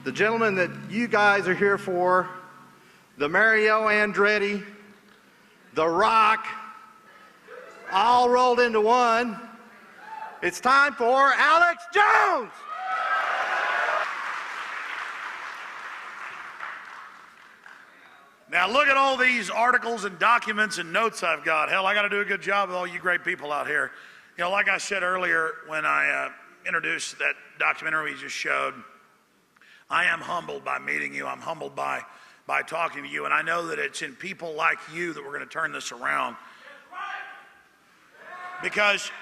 the gentleman that you guys are here for, the Mario Andretti, The Rock, all rolled into one. It's time for Alex Jones! Now look at all these articles and documents and notes I've got. Hell, I got to do a good job with all you great people out here. You know, like I said earlier when I introduced that documentary we just showed, I am humbled by meeting you. I'm humbled by talking to you. And I know that it's in people like you that we're going to turn this around. Because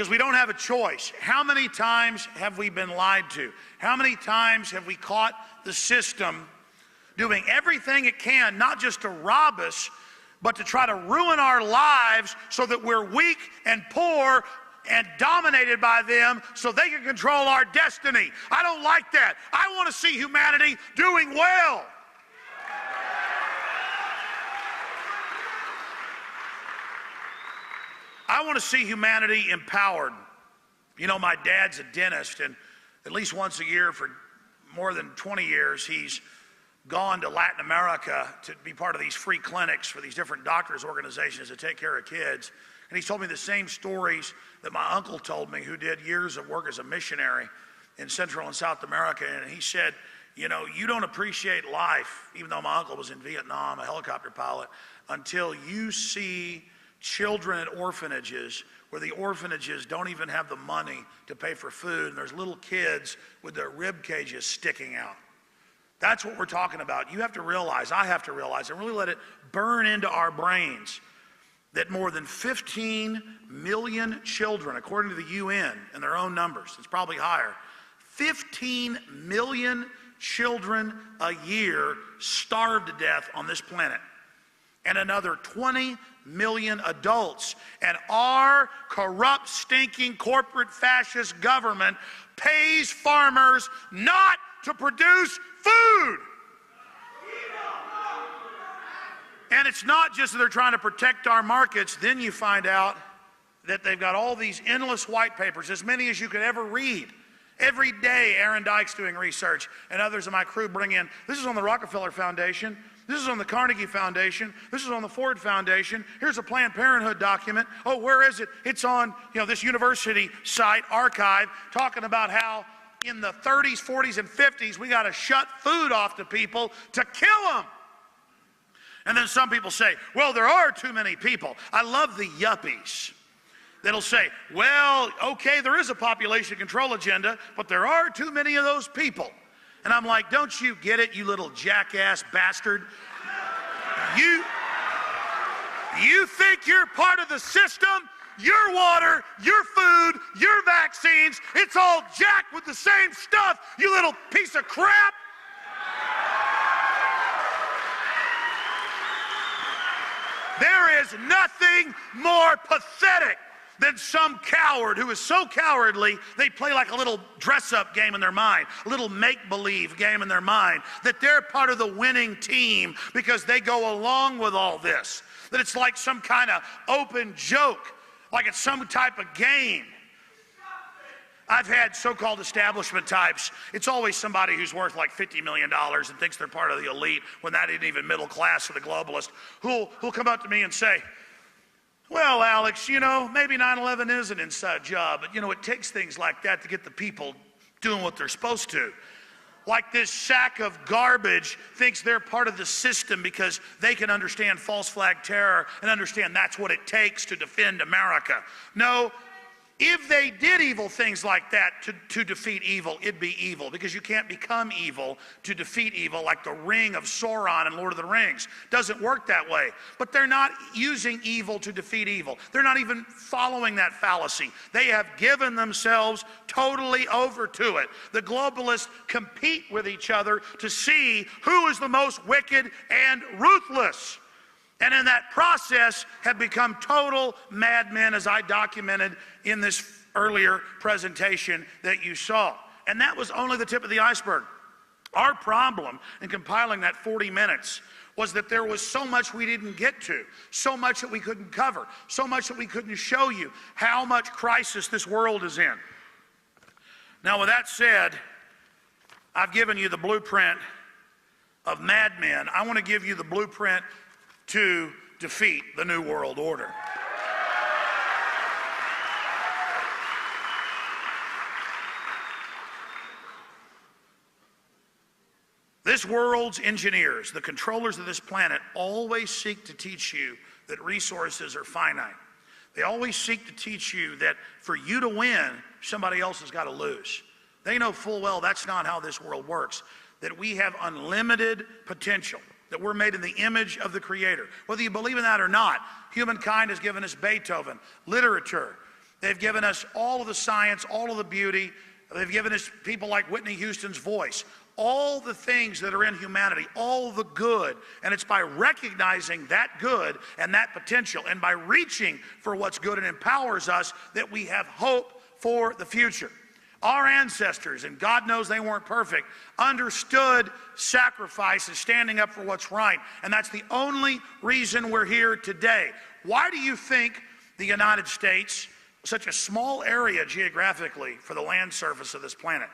we don't have a choice. How many times have we been lied to? How many times have we caught the system doing everything it can, not just to rob us, but to try to ruin our lives so that we're weak and poor and dominated by them so they can control our destiny? I don't like that. I want to see humanity doing well. I want to see humanity empowered. You know, my dad's a dentist, and at least once a year for more than 20 years, he's gone to Latin America to be part of these free clinics for these different doctors' organizations that take care of kids. And he's told me the same stories that my uncle told me, who did years of work as a missionary in Central and South America. And he said, you know, you don't appreciate life, even though my uncle was in Vietnam, a helicopter pilot, until you see children at orphanages where the orphanages don't even have the money to pay for food, and there's little kids with their rib cages sticking out. That's what we're talking about. You have to realize, I have to realize, and really let it burn into our brains that more than 15 million children, according to the UN and their own numbers, it's probably higher, 15 million children a year starve to death on this planet, and another 20 million adults. And our corrupt, stinking, corporate fascist government pays farmers not to produce food. And it's not just that they're trying to protect our markets. Then you find out that they've got all these endless white papers, as many as you could ever read. Every day, Aaron Dyke's doing research, and others of my crew bring in. This is on the Rockefeller Foundation. This is on the Carnegie Foundation. This is on the Ford Foundation. Here's a Planned Parenthood document. Oh, where is it? It's on, you know, this university site, archive, talking about how in the 30s, 40s, and 50s, we got to shut food off to people to kill them. And then some people say, well, there are too many people. I love the yuppies that'll say, well, okay, there is a population control agenda, but there are too many of those people. And I'm like, don't you get it, you little jackass bastard? You think you're part of the system? Your water, your food, your vaccines, it's all jacked with the same stuff, you little piece of crap. There is nothing more pathetic than some coward who is so cowardly they play like a little dress-up game in their mind, a little make-believe game in their mind, that they're part of the winning team because they go along with all this, that it's like some kind of open joke, like it's some type of game. I've had so-called establishment types. It's always somebody who's worth like $50 million and thinks they're part of the elite when that ain't even middle class or the globalist, who'll come up to me and say, well, Alex, you know, maybe 9/11 is an inside job, but you know, it takes things like that to get the people doing what they're supposed to. Like this sack of garbage thinks they're part of the system because they can understand false flag terror and understand that's what it takes to defend America. No. If they did evil things like that to defeat evil, it'd be evil, because you can't become evil to defeat evil like the ring of Sauron in Lord of the Rings. Doesn't work that way. But they're not using evil to defeat evil. They're not even following that fallacy. They have given themselves totally over to it. The globalists compete with each other to see who is the most wicked and ruthless. And in that process have become total madmen, as I documented in this earlier presentation that you saw. And that was only the tip of the iceberg. Our problem in compiling that 40 minutes was that there was so much we didn't get to, so much that we couldn't cover, so much that we couldn't show you how much crisis this world is in. Now, with that said, I've given you the blueprint of madmen. I want to give you the blueprint to defeat the New World Order. This world's engineers, the controllers of this planet, always seek to teach you that resources are finite. They always seek to teach you that for you to win, somebody else has got to lose. They know full well that's not how this world works, that we have unlimited potential, that we're made in the image of the Creator. Whether you believe in that or not, humankind has given us Beethoven, literature. They've given us all of the science, all of the beauty. They've given us people like Whitney Houston's voice. All the things that are in humanity, all the good. And it's by recognizing that good and that potential and by reaching for what's good and empowers us that we have hope for the future. Our ancestors, and God knows they weren't perfect, understood sacrifice as standing up for what's right. And that's the only reason we're here today. Why do you think the United States, such a small area geographically for the land surface of this planet,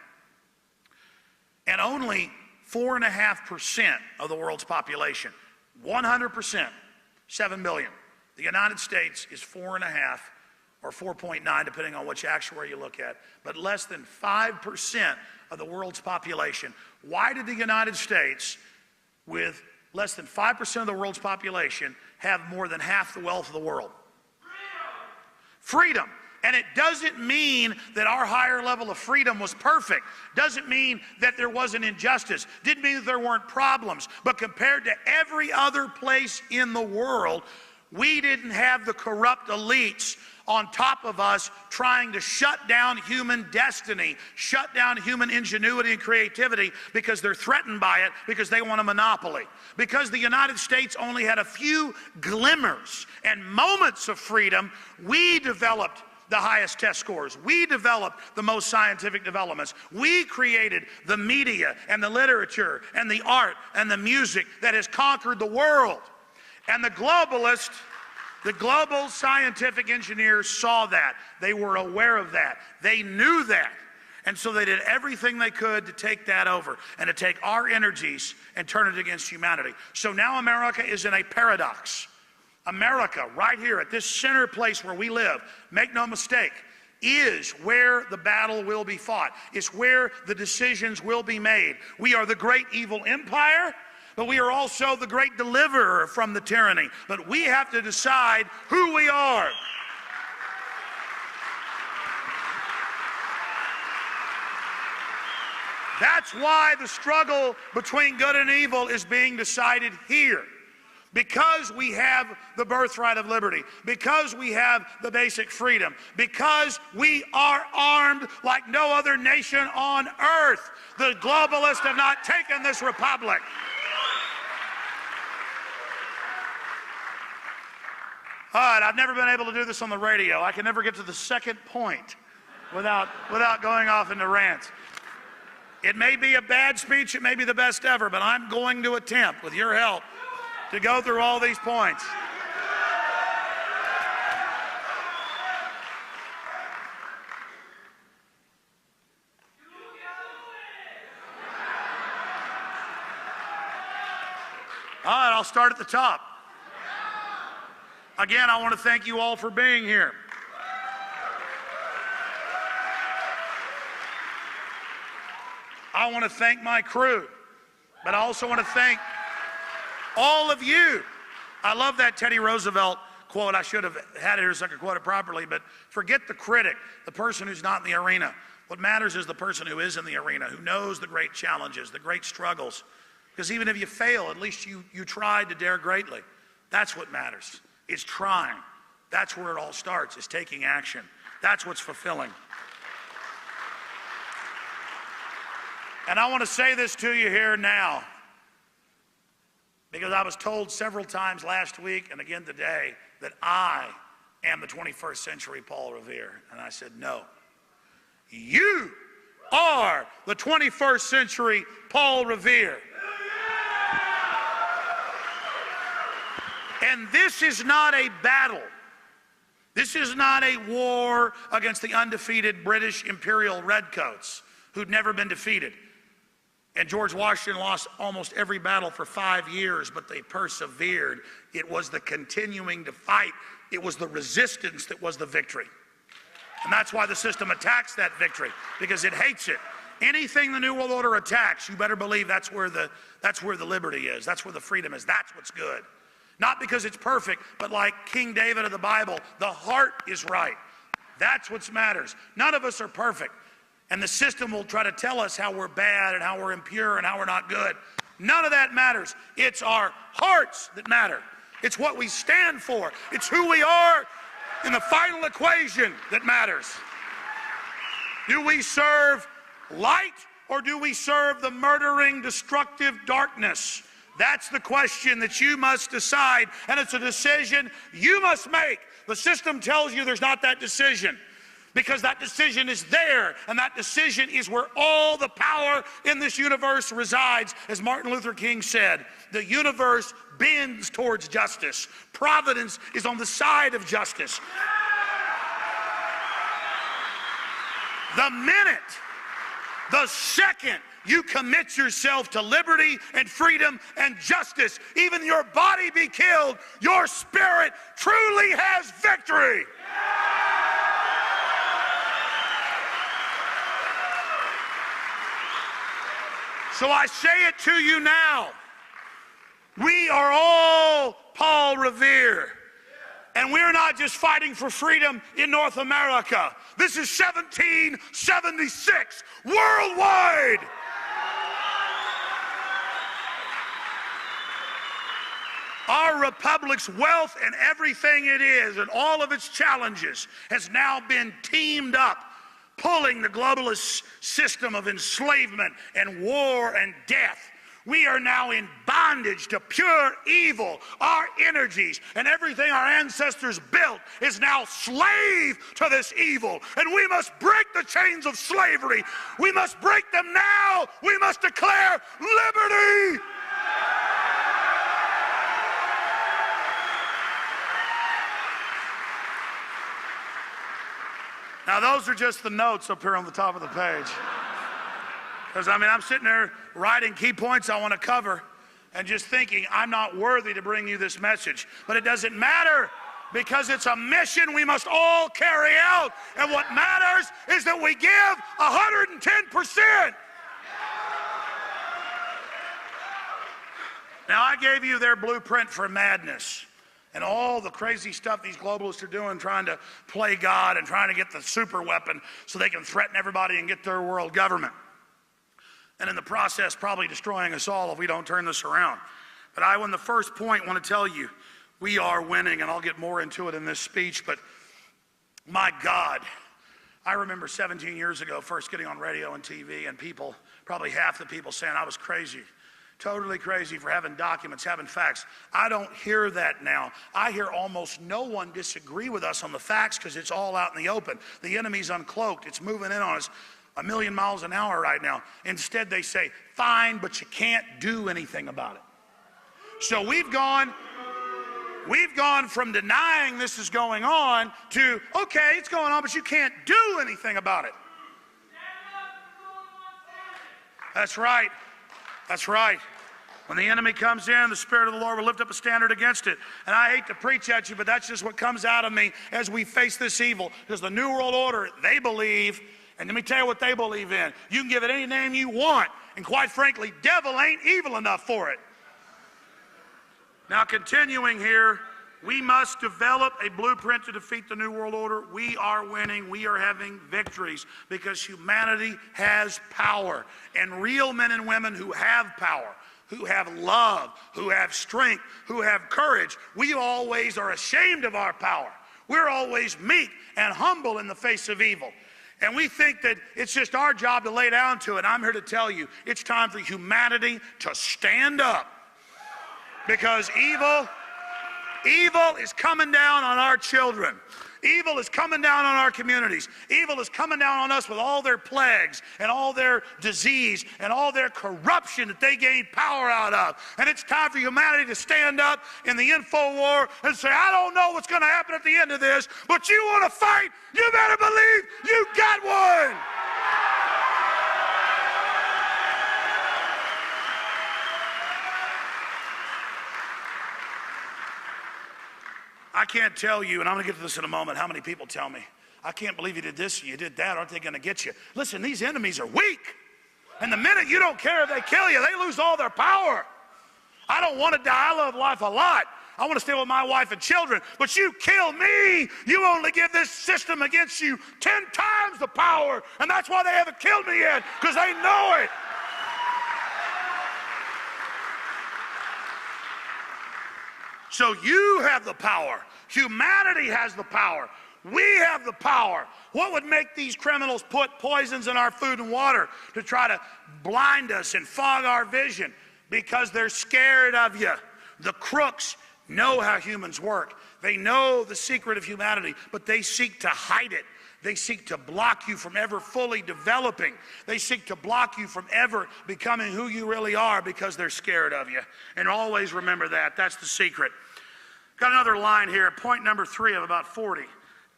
and only 4.5% of the world's population, 100%, 7 billion. The United States is 4.5 or 4.9, depending on which actuary you look at, but less than 5% of the world's population. Why did the United States, with less than 5% of the world's population, have more than half the wealth of the world? Freedom. And it doesn't mean that our higher level of freedom was perfect. Doesn't mean that there wasn't injustice. Didn't mean that there weren't problems. But compared to every other place in the world, we didn't have the corrupt elites on top of us trying to shut down human destiny, shut down human ingenuity and creativity because they're threatened by it, because they want a monopoly. Because the United States only had a few glimmers and moments of freedom, we developed the highest test scores. We developed the most scientific developments. We created the media and the literature and the art and the music that has conquered the world. And the globalists, the global scientific engineers saw that. They were aware of that. They knew that. And so they did everything they could to take that over and to take our energies and turn it against humanity. So now America is in a paradox. America, right here at this center place where we live, make no mistake, is where the battle will be fought. It's where the decisions will be made. We are the great evil empire, but we are also the great deliverer from the tyranny. But we have to decide who we are. That's why the struggle between good and evil is being decided here. Because we have the birthright of liberty, because we have the basic freedom, because we are armed like no other nation on earth. The globalists have not taken this republic. All right, I've never been able to do this on the radio. I can never get to the second point without going off into rants. It may be a bad speech, it may be the best ever, but I'm going to attempt, with your help, to go through all these points. All right, I'll start at the top. Again, I want to thank you all for being here. I want to thank my crew, but I also want to thank all of you. I love that Teddy Roosevelt quote. I should have had it here so I could quote it properly, but forget the critic, the person who's not in the arena. What matters is the person who is in the arena, who knows the great challenges, the great struggles. Because even if you fail, at least you tried to dare greatly. That's what matters. It's trying. That's where it all starts, is taking action. That's what's fulfilling. And I want to say this to you here now, because I was told several times last week and again today that I am the 21st century Paul Revere. And I said, no. You are the 21st century Paul Revere. And this is not a battle. This is not a war against the undefeated British Imperial Redcoats who'd never been defeated. And George Washington lost almost every battle for 5 years, but they persevered. It was the continuing to fight. It was the resistance that was the victory. And that's why the system attacks that victory, because it hates it. Anything the New World Order attacks, you better believe that's where the liberty is. That's where the freedom is. That's what's good. Not because it's perfect, but like King David of the Bible, the heart is right. That's what matters. None of us are perfect. And the system will try to tell us how we're bad and how we're impure and how we're not good. None of that matters. It's our hearts that matter. It's what we stand for. It's who we are in the final equation that matters. Do we serve light or do we serve the murdering, destructive darkness? That's the question that you must decide, and it's a decision you must make. The system tells you there's not that decision, because that decision is there, and that decision is where all the power in this universe resides. As Martin Luther King said, the universe bends towards justice. Providence is on the side of justice. The minute, the second you commit yourself to liberty and freedom and justice, even your body be killed, your spirit truly has victory. So I say it to you now. We are all Paul Revere. And we're not just fighting for freedom in North America. This is 1776 worldwide. Our republic's wealth and everything it is and all of its challenges has now been teamed up, pulling the globalist system of enslavement and war and death. We are now in bondage to pure evil. Our energies and everything our ancestors built is now slave to this evil. And we must break the chains of slavery. We must break them now. We must declare liberty. Now, those are just the notes up here on the top of the page. Because, I'm sitting there writing key points I want to cover and just thinking, I'm not worthy to bring you this message. But it doesn't matter, because it's a mission we must all carry out. And what matters is that we give 110%. Now, I gave you their blueprint for madness and all the crazy stuff these globalists are doing, trying to play God and trying to get the super weapon so they can threaten everybody and get their world government. And in the process, probably destroying us all if we don't turn this around. But on the first point, want to tell you, we are winning, and I'll get more into it in this speech, but my God, I remember 17 years ago first getting on radio and TV, and people, probably half the people saying I was crazy. Totally crazy for having documents, having facts. I don't hear that now. I hear almost no one disagree with us on the facts because it's all out in the open. The enemy's uncloaked. It's moving in on us 1,000,000 miles an hour right now. Instead, they say, fine, but you can't do anything about it. So we've gone from denying this is going on to, okay, it's going on, but you can't do anything about it. That's right. That's right. When the enemy comes in, the Spirit of the Lord will lift up a standard against it. And I hate to preach at you, but that's just what comes out of me as we face this evil. Because the New World Order, they believe, and let me tell you what they believe in. You can give it any name you want, and quite frankly, devil ain't evil enough for it. Now, continuing here, we must develop a blueprint to defeat the New World Order. We are winning. We are having victories because humanity has power. And real men and women who have power, who have love, who have strength, who have courage, we always are ashamed of our power. We're always meek and humble in the face of evil. And we think that it's just our job to lay down to it. I'm here to tell you, it's time for humanity to stand up. Because evil is coming down on our children. Evil is coming down on our communities. Evil is coming down on us with all their plagues and all their disease and all their corruption that they gain power out of. And it's time for humanity to stand up in the info war and say, I don't know what's going to happen at the end of this, but you want to fight, you better believe you got one. I can't tell you, and I'm going to get to this in a moment, how many people tell me, I can't believe you did this, you did that, aren't they going to get you? Listen, these enemies are weak. And the minute you don't care if they kill you, they lose all their power. I don't want to die. I love life a lot. I want to stay with my wife and children. But you kill me, you only give this system against you 10 times the power. And that's why they haven't killed me yet, because they know it. So you have the power. Humanity has the power. We have the power. What would make these criminals put poisons in our food and water to try to blind us and fog our vision? Because they're scared of you. The crooks know how humans work. They know the secret of humanity, but they seek to hide it. They seek to block you from ever fully developing. They seek to block you from ever becoming who you really are because they're scared of you. And always remember that. That's the secret. Got another line here, point number 3 of about 40.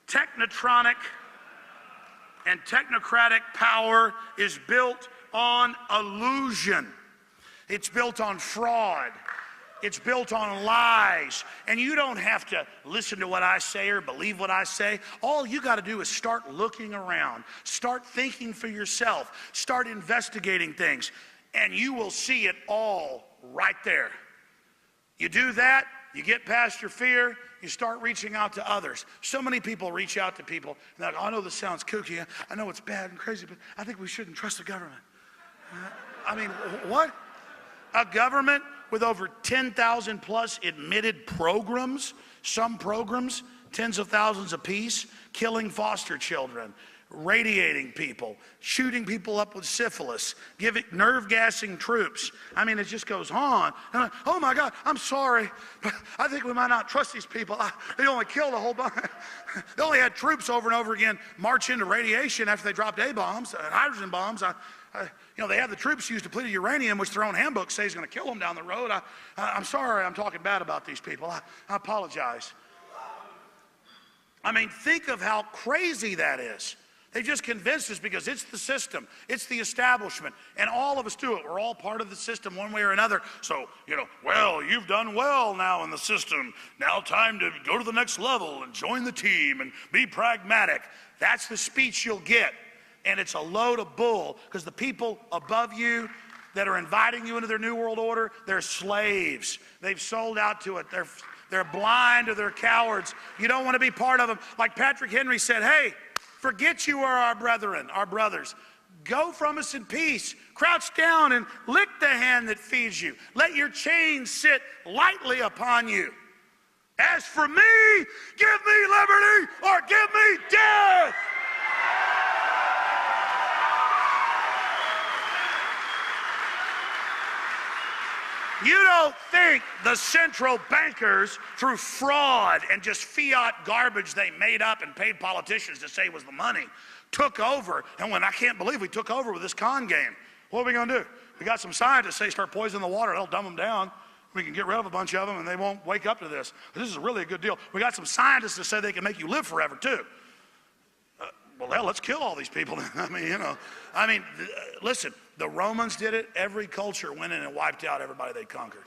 Technotronic and technocratic power is built on illusion. It's built on fraud. It's built on lies. And you don't have to listen to what I say or believe what I say. All you got to do is start looking around. Start thinking for yourself. Start investigating things. And you will see it all right there. You do that, you get past your fear, you start reaching out to others. So many people reach out to people, and they're like, oh, I know this sounds kooky. I know it's bad and crazy, but I think we shouldn't trust the government. I mean, what? A government with over 10,000 plus admitted programs, some programs, tens of thousands apiece, killing foster children, radiating people, shooting people up with syphilis, giving nerve gassing troops. I mean, it just goes on. And oh my God, I'm sorry, but I think we might not trust these people. They only killed a whole bunch. They only had troops over and over again march into radiation after they dropped A-bombs, hydrogen bombs. They have the troops use depleted uranium, which their own handbook says is going to kill them down the road. I'm sorry I'm talking bad about these people. I apologize. I mean, think of how crazy that is. They just convinced us because it's the system, it's the establishment, and all of us do it. We're all part of the system one way or another. So, well, you've done well now in the system. Now time to go to the next level and join the team and be pragmatic. That's the speech you'll get. And it's a load of bull, because the people above you that are inviting you into their new world order, they're slaves. They've sold out to it. They're blind or they're cowards. You don't want to be part of them. Like Patrick Henry said, hey, forget you are our brethren, our brothers. Go from us in peace. Crouch down and lick the hand that feeds you. Let your chains sit lightly upon you. As for me, give me liberty or give me death. You don't think the central bankers, through fraud and just fiat garbage they made up and paid politicians to say was the money, took over? And when I can't believe we took over with this con game. What are we going to do? We got some scientists say start poisoning the water. They'll dumb them down. We can get rid of a bunch of them and they won't wake up to this. This is really a good deal. We got some scientists that say they can make you live forever too. Well, hell, let's kill all these people. Listen, the Romans did it. Every culture went in and wiped out everybody they conquered.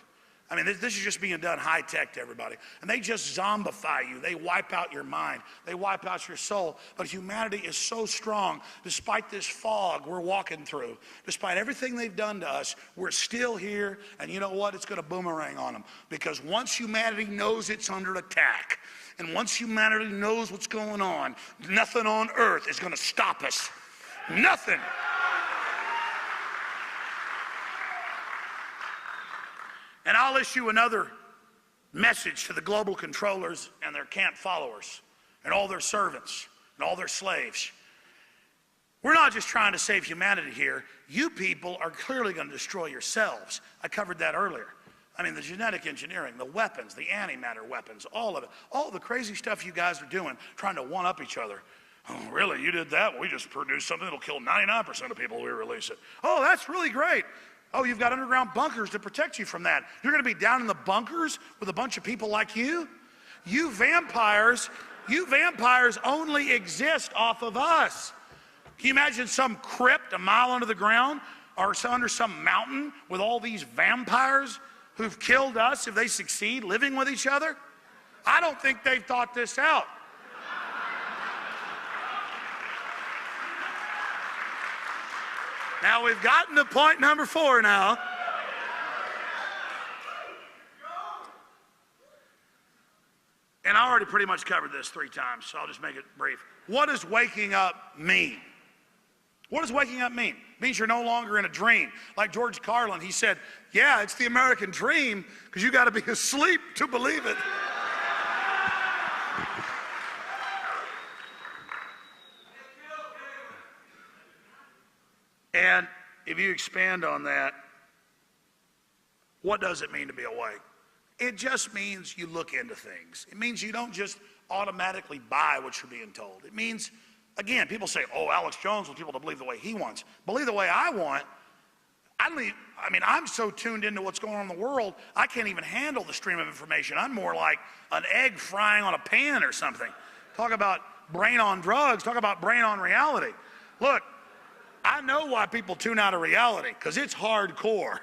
I mean, this is just being done high tech to everybody. And they just zombify you. They wipe out your mind. They wipe out your soul. But humanity is so strong, despite this fog we're walking through, despite everything they've done to us, we're still here. And you know what? It's going to boomerang on them. Because once humanity knows it's under attack, and once humanity knows what's going on, nothing on earth is going to stop us. Nothing. And I'll issue another message to the global controllers and their camp followers and all their servants and all their slaves. We're not just trying to save humanity here. You people are clearly going to destroy yourselves. I covered that earlier. I mean, the genetic engineering, the weapons, the antimatter weapons, all of it. All the crazy stuff you guys are doing, trying to one-up each other. Oh, really? You did that? We just produced something that'll kill 99% of people when we release it. Oh, that's really great. Oh, you've got underground bunkers to protect you from that. You're going to be down in the bunkers with a bunch of people like you? You vampires only exist off of us. Can you imagine some crypt a mile under the ground or under some mountain with all these vampires who've killed us if they succeed living with each other? I don't think they've thought this out. Now we've gotten to point number 4 now. And I already pretty much covered this 3 times, so I'll just make it brief. What does waking up mean? What does waking up mean? It means you're no longer in a dream. Like George Carlin, he said, yeah, it's the American dream because you got to be asleep to believe it. And if you expand on that, what does it mean to be awake? It just means you look into things. It means you don't just automatically buy what you're being told. It means, again, people say, oh, Alex Jones wants people to believe the way he wants. Believe the way I want. I'm so tuned into what's going on in the world, I can't even handle the stream of information. I'm more like an egg frying on a pan or something. Talk about brain on drugs, talk about brain on reality. Look, I know why people tune out of reality, because it's hardcore.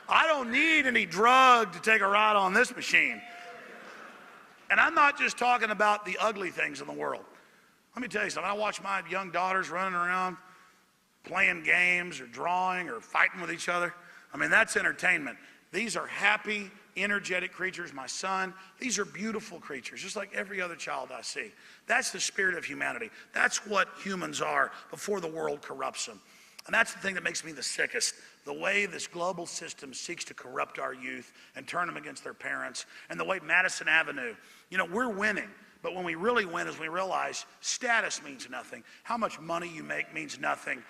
I don't need any drug to take a ride on this machine. And I'm not just talking about the ugly things in the world. Let me tell you something. I watch my young daughters running around playing games or drawing or fighting with each other. That's entertainment. These are happy, energetic creatures. My son, these are beautiful creatures, just like every other child I see. That's the spirit of humanity. That's what humans are before the world corrupts them. And that's the thing that makes me the sickest. The way this global system seeks to corrupt our youth and turn them against their parents. And the way Madison Avenue, we're winning. But when we really win is we realize status means nothing. How much money you make means nothing.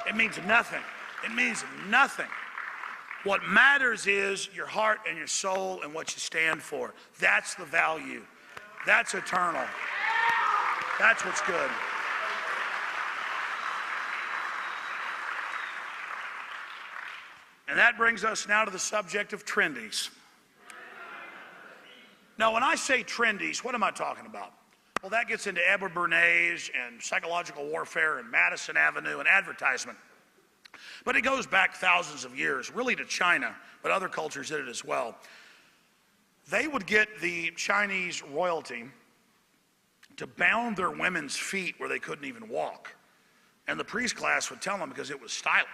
It means nothing. It means nothing. What matters is your heart and your soul and what you stand for. That's the value. That's eternal. That's what's good. And that brings us now to the subject of trendies. Now, when I say trendies, what am I talking about? Well, that gets into Edward Bernays and psychological warfare and Madison Avenue and advertisement. But it goes back thousands of years, really to China, but other cultures did it as well. They would get the Chinese royalty to bound their women's feet where they couldn't even walk. And the priest class would tell them because it was stylish.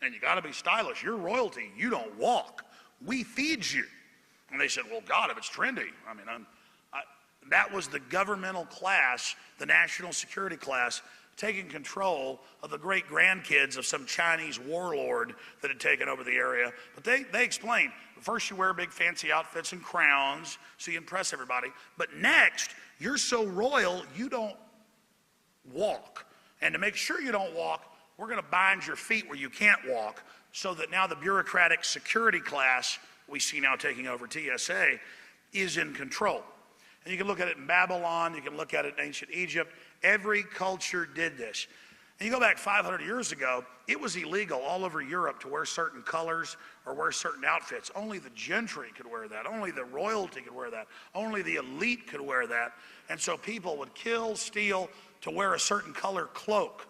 And you got to be stylish. You're royalty. You don't walk. We feed you. And they said, well, God, if it's trendy. That was the governmental class, the national security class, taking control of the great-grandkids of some Chinese warlord that had taken over the area. But they explained, first you wear big fancy outfits and crowns so you impress everybody. But next, you're so royal, you don't walk. And to make sure you don't walk, we're going to bind your feet where you can't walk so that now the bureaucratic security class we see now taking over TSA is in control. And you can look at it in Babylon, you can look at it in ancient Egypt. Every culture did this. And you go back 500 years ago, it was illegal all over Europe to wear certain colors or wear certain outfits. Only the gentry could wear that. Only the royalty could wear that. Only the elite could wear that. And so people would kill, steal to wear a certain color cloak.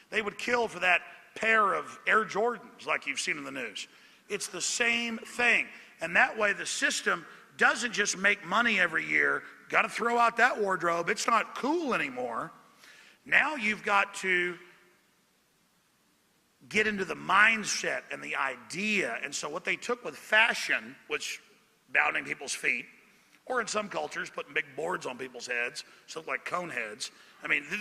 They would kill for that pair of Air Jordans like you've seen in the news. It's the same thing. And that way the system doesn't just make money every year. Got to throw out that wardrobe. It's not cool anymore. Now you've got to get into the mindset and the idea. And so what they took with fashion, which bounding people's feet, or in some cultures putting big boards on people's heads, so like cone heads.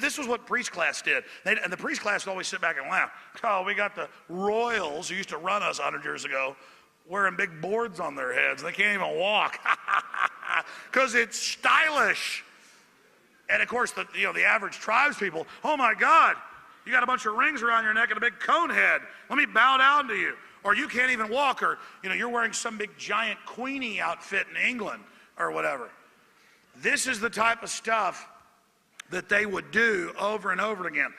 This was what priest class did. And the priest class would always sit back and laugh. Oh, we got the royals who used to run us 100 years ago wearing big boards on their heads. They can't even walk because it's stylish. And of course, the average tribes people, oh my God, you got a bunch of rings around your neck and a big cone head. Let me bow down to you. Or you can't even walk, or you're wearing some big giant Queenie outfit in England or whatever. This is the type of stuff that they would do over and over again.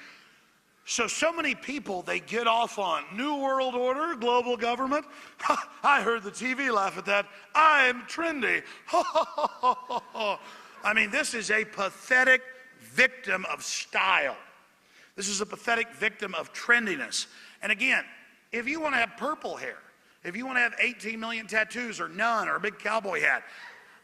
So many people, they get off on New World Order, global government. I heard the TV laugh at that. I'm trendy. This is a pathetic victim of style. This is a pathetic victim of trendiness. And again, if you want to have purple hair, if you want to have 18 million tattoos or none or a big cowboy hat,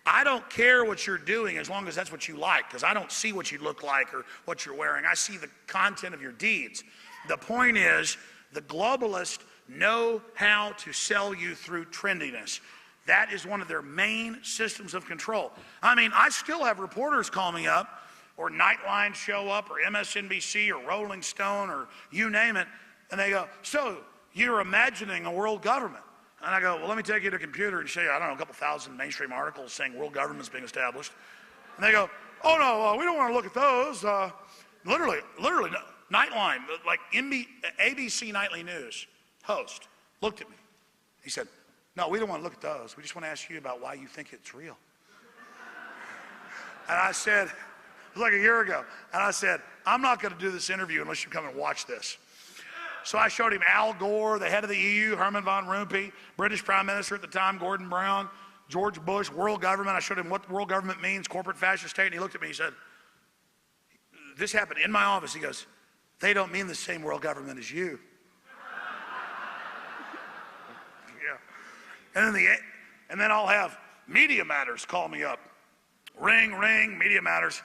I don't care what you're doing as long as that's what you like, because I don't see what you look like or what you're wearing. I see the content of your deeds. The point is, the globalists know how to sell you through trendiness. That is one of their main systems of control. I mean, I still have reporters call me up, or Nightline show up, or MSNBC, or Rolling Stone, or you name it, and they go, so you're imagining a world government. And I go, well, let me take you to a computer and show you, I don't know, a couple thousand mainstream articles saying world government's being established. And they go, oh, no, we don't want to look at those. Literally, Nightline, like ABC Nightly News host, looked at me. He said, no, we don't want to look at those. We just want to ask you about why you think it's real. And I said, it was like a year ago, and I said, I'm not going to do this interview unless you come and watch this. So I showed him Al Gore, the head of the EU, Herman von Rompuy, British Prime Minister at the time, Gordon Brown, George Bush, world government. I showed him what world government means, corporate fascist state, and he looked at me and he said, this happened in my office. He goes, they don't mean the same world government as you. Yeah. And then I'll have Media Matters call me up. Ring, ring, Media Matters.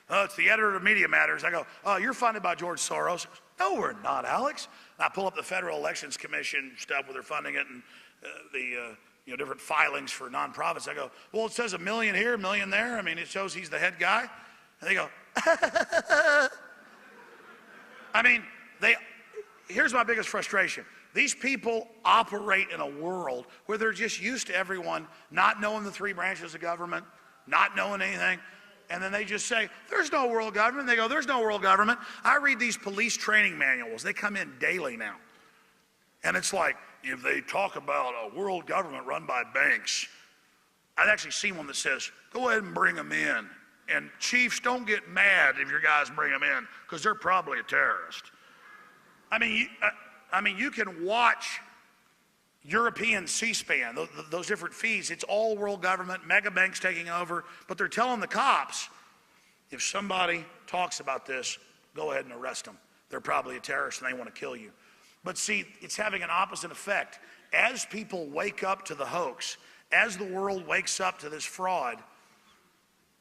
It's the editor of Media Matters. I go, you're funded by George Soros. No, we're not, Alex. And I pull up the Federal Elections Commission stuff where they're funding it and the different filings for nonprofits. I go, well, it says $1 million here, $1 million there. I mean, it shows he's the head guy. And they go, I mean, here's my biggest frustration. These people operate in a world where they're just used to everyone not knowing the three branches of government, not knowing anything. And then they just say, there's no world government. They go, there's no world government. I read these police training manuals. They come in daily now. And it's like, if they talk about a world government run by banks, I've actually seen one that says, go ahead and bring them in. And chiefs, don't get mad if your guys bring them in, because they're probably a terrorist. I mean, you can watch European C-SPAN, those different feeds. It's all world government, mega banks taking over, but they're telling the cops, if somebody talks about this, go ahead and arrest them. They're probably a terrorist and they want to kill you. But see, it's having an opposite effect. As people wake up to the hoax, as the world wakes up to this fraud,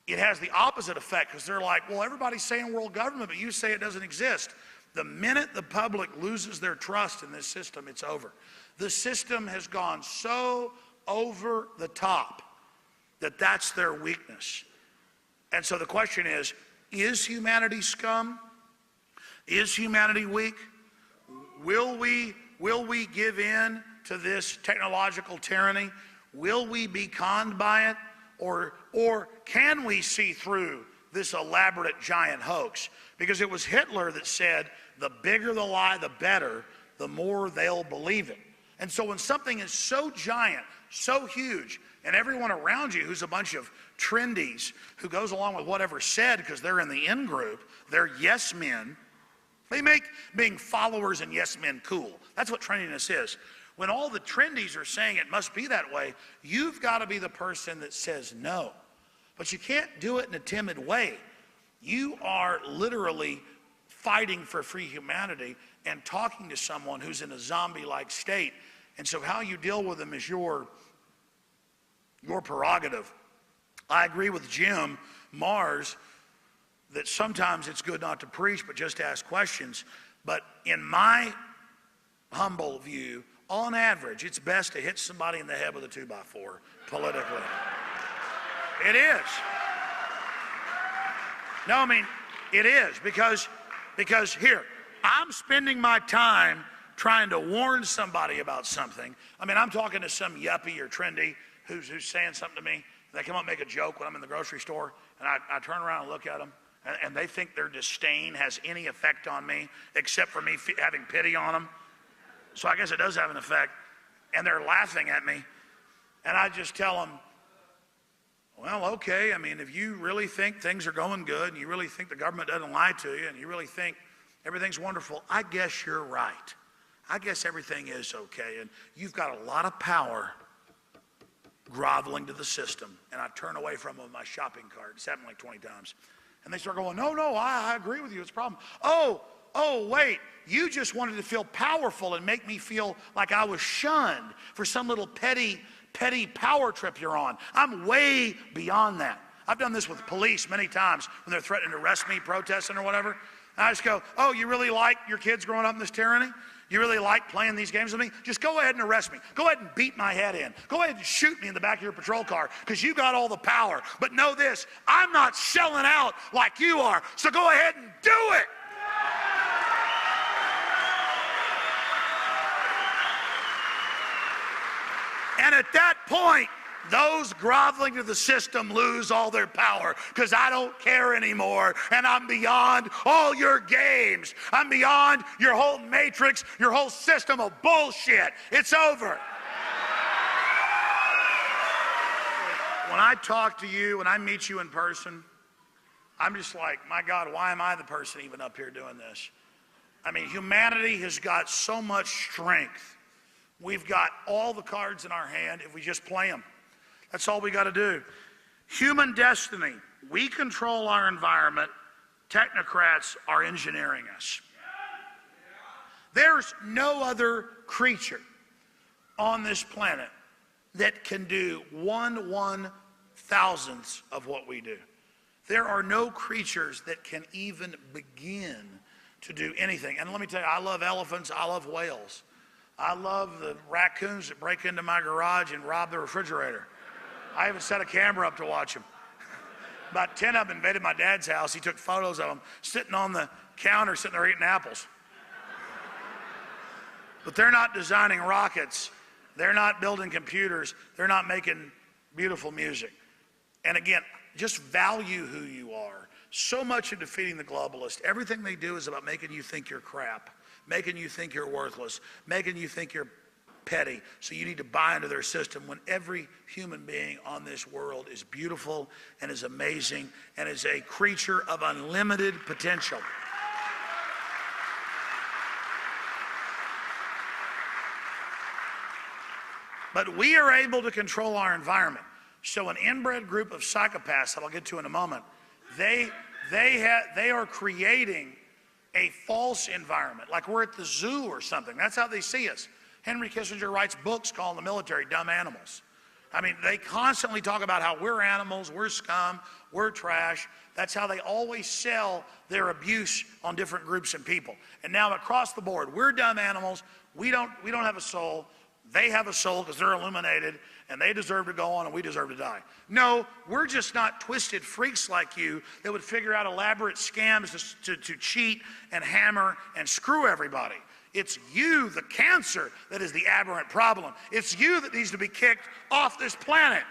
it has the opposite effect, because they're like, well, everybody's saying world government, but you say it doesn't exist. The minute the public loses their trust in this system, it's over. The system has gone so over the top that that's their weakness. And so the question is humanity scum? Is humanity weak? Will we give in to this technological tyranny? Will we be conned by it? Or can we see through this elaborate giant hoax? Because it was Hitler that said, the bigger the lie, the better, the more they'll believe it. And so when something is so giant, so huge, and everyone around you who's a bunch of trendies who goes along with whatever's said because they're in the in group, they're yes men, they make being followers and yes men cool. That's what trendiness is. When all the trendies are saying it must be that way, you've got to be the person that says no. But you can't do it in a timid way. You are literally fighting for free humanity and talking to someone who's in a zombie-like state. And so how you deal with them is your prerogative. I agree with Jim Mars that sometimes it's good not to preach, but just to ask questions. But in my humble view, on average, it's best to hit somebody in the head with a 2x4 politically. It is. No, I mean, it is, because here, I'm spending my time trying to warn somebody about something. I mean, I'm talking to some yuppie or trendy who's saying something to me. They come up and make a joke when I'm in the grocery store, and I turn around and look at them, and they think their disdain has any effect on me except for me having pity on them. So I guess it does have an effect. And they're laughing at me, and I just tell them, well, okay, I mean, if you really think things are going good, and you really think the government doesn't lie to you, and you really think everything's wonderful, I guess you're right. I guess everything is okay, and you've got a lot of power groveling to the system. And I turn away from them with my shopping cart. It's happened like 20 times. And they start going, no, I agree with you, it's a problem. Oh, wait, you just wanted to feel powerful and make me feel like I was shunned for some little petty petty power trip you're on. I'm way beyond that. I've done this with police many times when they're threatening to arrest me, protesting or whatever. And I just go, oh, you really like your kids growing up in this tyranny? You really like playing these games with me? Just go ahead and arrest me. Go ahead and beat my head in. Go ahead and shoot me in the back of your patrol car because you got all the power. But know this, I'm not selling out like you are. So go ahead and do it. And at that point, those groveling to the system lose all their power because I don't care anymore and I'm beyond all your games. I'm beyond your whole matrix, your whole system of bullshit. It's over. When I talk to you, when I meet you in person, I'm just like, my God, why am I the person even up here doing this? I mean, humanity has got so much strength. We've got all the cards in our hand if we just play them. That's all we got to do. Human destiny. We control our environment. Technocrats are engineering us. There's no other creature on this planet that can do 1/1000th of what we do. There are no creatures that can even begin to do anything. And let me tell you, I love elephants. I love whales. I love the raccoons that break into my garage and rob the refrigerator. I even set a camera up to watch them. About 10 of them invaded my dad's house. He took photos of them sitting on the counter, sitting there eating apples. But they're not designing rockets. They're not building computers. They're not making beautiful music. And again, just value who you are. So much in defeating the globalist, everything they do is about making you think you're crap, making you think you're worthless, making you think you're petty, so you need to buy into their system when every human being on this world is beautiful and is amazing and is a creature of unlimited potential. But we are able to control our environment. So an inbred group of psychopaths that I'll get to in a moment, they are creating a false environment, like we're at the zoo or something. That's how they see us. Henry Kissinger writes books calling the military dumb animals. I mean, they constantly talk about how we're animals, we're scum, we're trash. That's how they always sell their abuse on different groups and people. And now across the board, we're dumb animals. We don't have a soul. They have a soul because they're illuminated and they deserve to go on and we deserve to die. No, we're just not twisted freaks like you that would figure out elaborate scams to cheat and hammer and screw everybody. It's you, the cancer, that is the aberrant problem. It's you that needs to be kicked off this planet.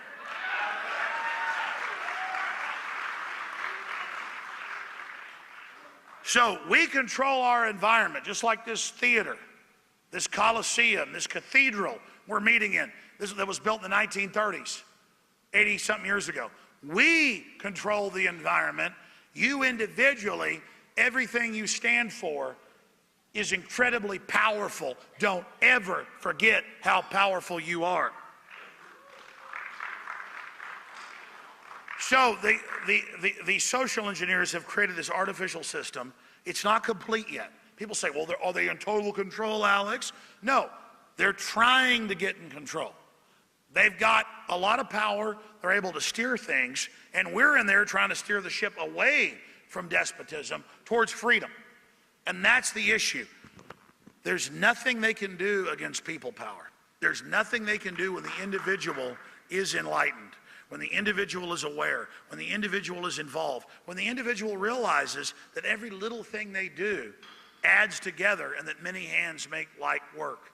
So we control our environment, just like this theater, this Coliseum, this cathedral we're meeting in. That was built in the 1930s, 80-something years ago. We control the environment. You individually, everything you stand for is incredibly powerful. Don't ever forget how powerful you are. So the social engineers have created this artificial system. It's not complete yet. People say, well, are they in total control, Alex? No, they're trying to get in control. They've got a lot of power. They're able to steer things. And we're in there trying to steer the ship away from despotism towards freedom. And that's the issue. There's nothing they can do against people power. There's nothing they can do when the individual is enlightened, when the individual is aware, when the individual is involved, when the individual realizes that every little thing they do adds together and that many hands make light work.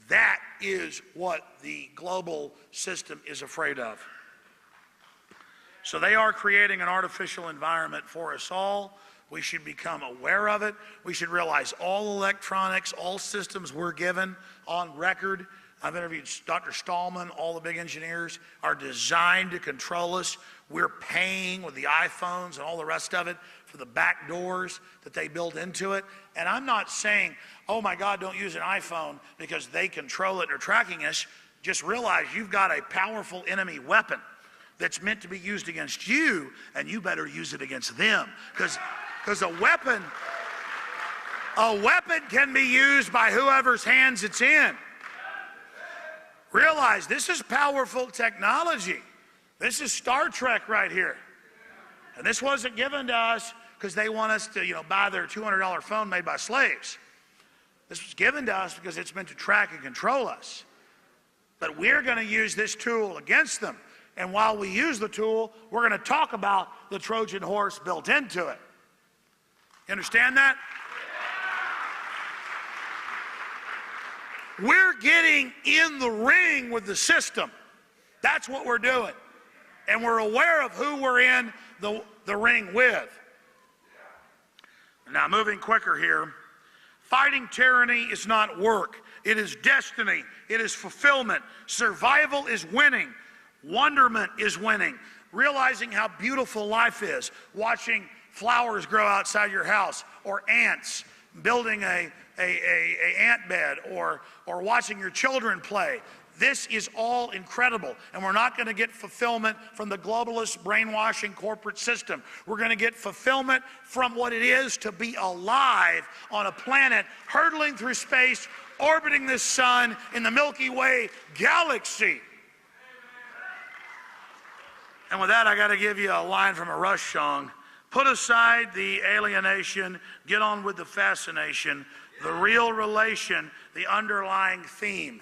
That is what the global system is afraid of. So they are creating an artificial environment for us all. We should become aware of it. We should realize all electronics, all systems we're given on record. I've interviewed Dr. Stallman, all the big engineers, are designed to control us. We're paying with the iPhones and all the rest of it for the back doors that they build into it. And I'm not saying, oh my God, don't use an iPhone because they control it and are tracking us. Just realize you've got a powerful enemy weapon that's meant to be used against you, and you better use it against them. Because a weapon can be used by whoever's hands it's in. Realize this is powerful technology. This is Star Trek right here. And this wasn't given to us because they want us to, buy their $200 phone made by slaves. This was given to us because it's meant to track and control us. But we're going to use this tool against them. And while we use the tool, we're going to talk about the Trojan horse built into it. You understand that? We're getting in the ring with the system. That's what we're doing. And we're aware of who we're in the ring with. Now, moving quicker here. Fighting tyranny is not work. It is destiny. It is fulfillment. Survival is winning. Wonderment is winning. Realizing how beautiful life is. Watching flowers grow outside your house, or ants building a ant bed, or watching your children play. This is all incredible, and we're not going to get fulfillment from the globalist brainwashing corporate system. We're going to get fulfillment from what it is to be alive on a planet hurtling through space, orbiting this sun in the Milky Way galaxy. And with that, I got to give you a line from a Rush song. Put aside the alienation, get on with the fascination, the real relation, the underlying theme.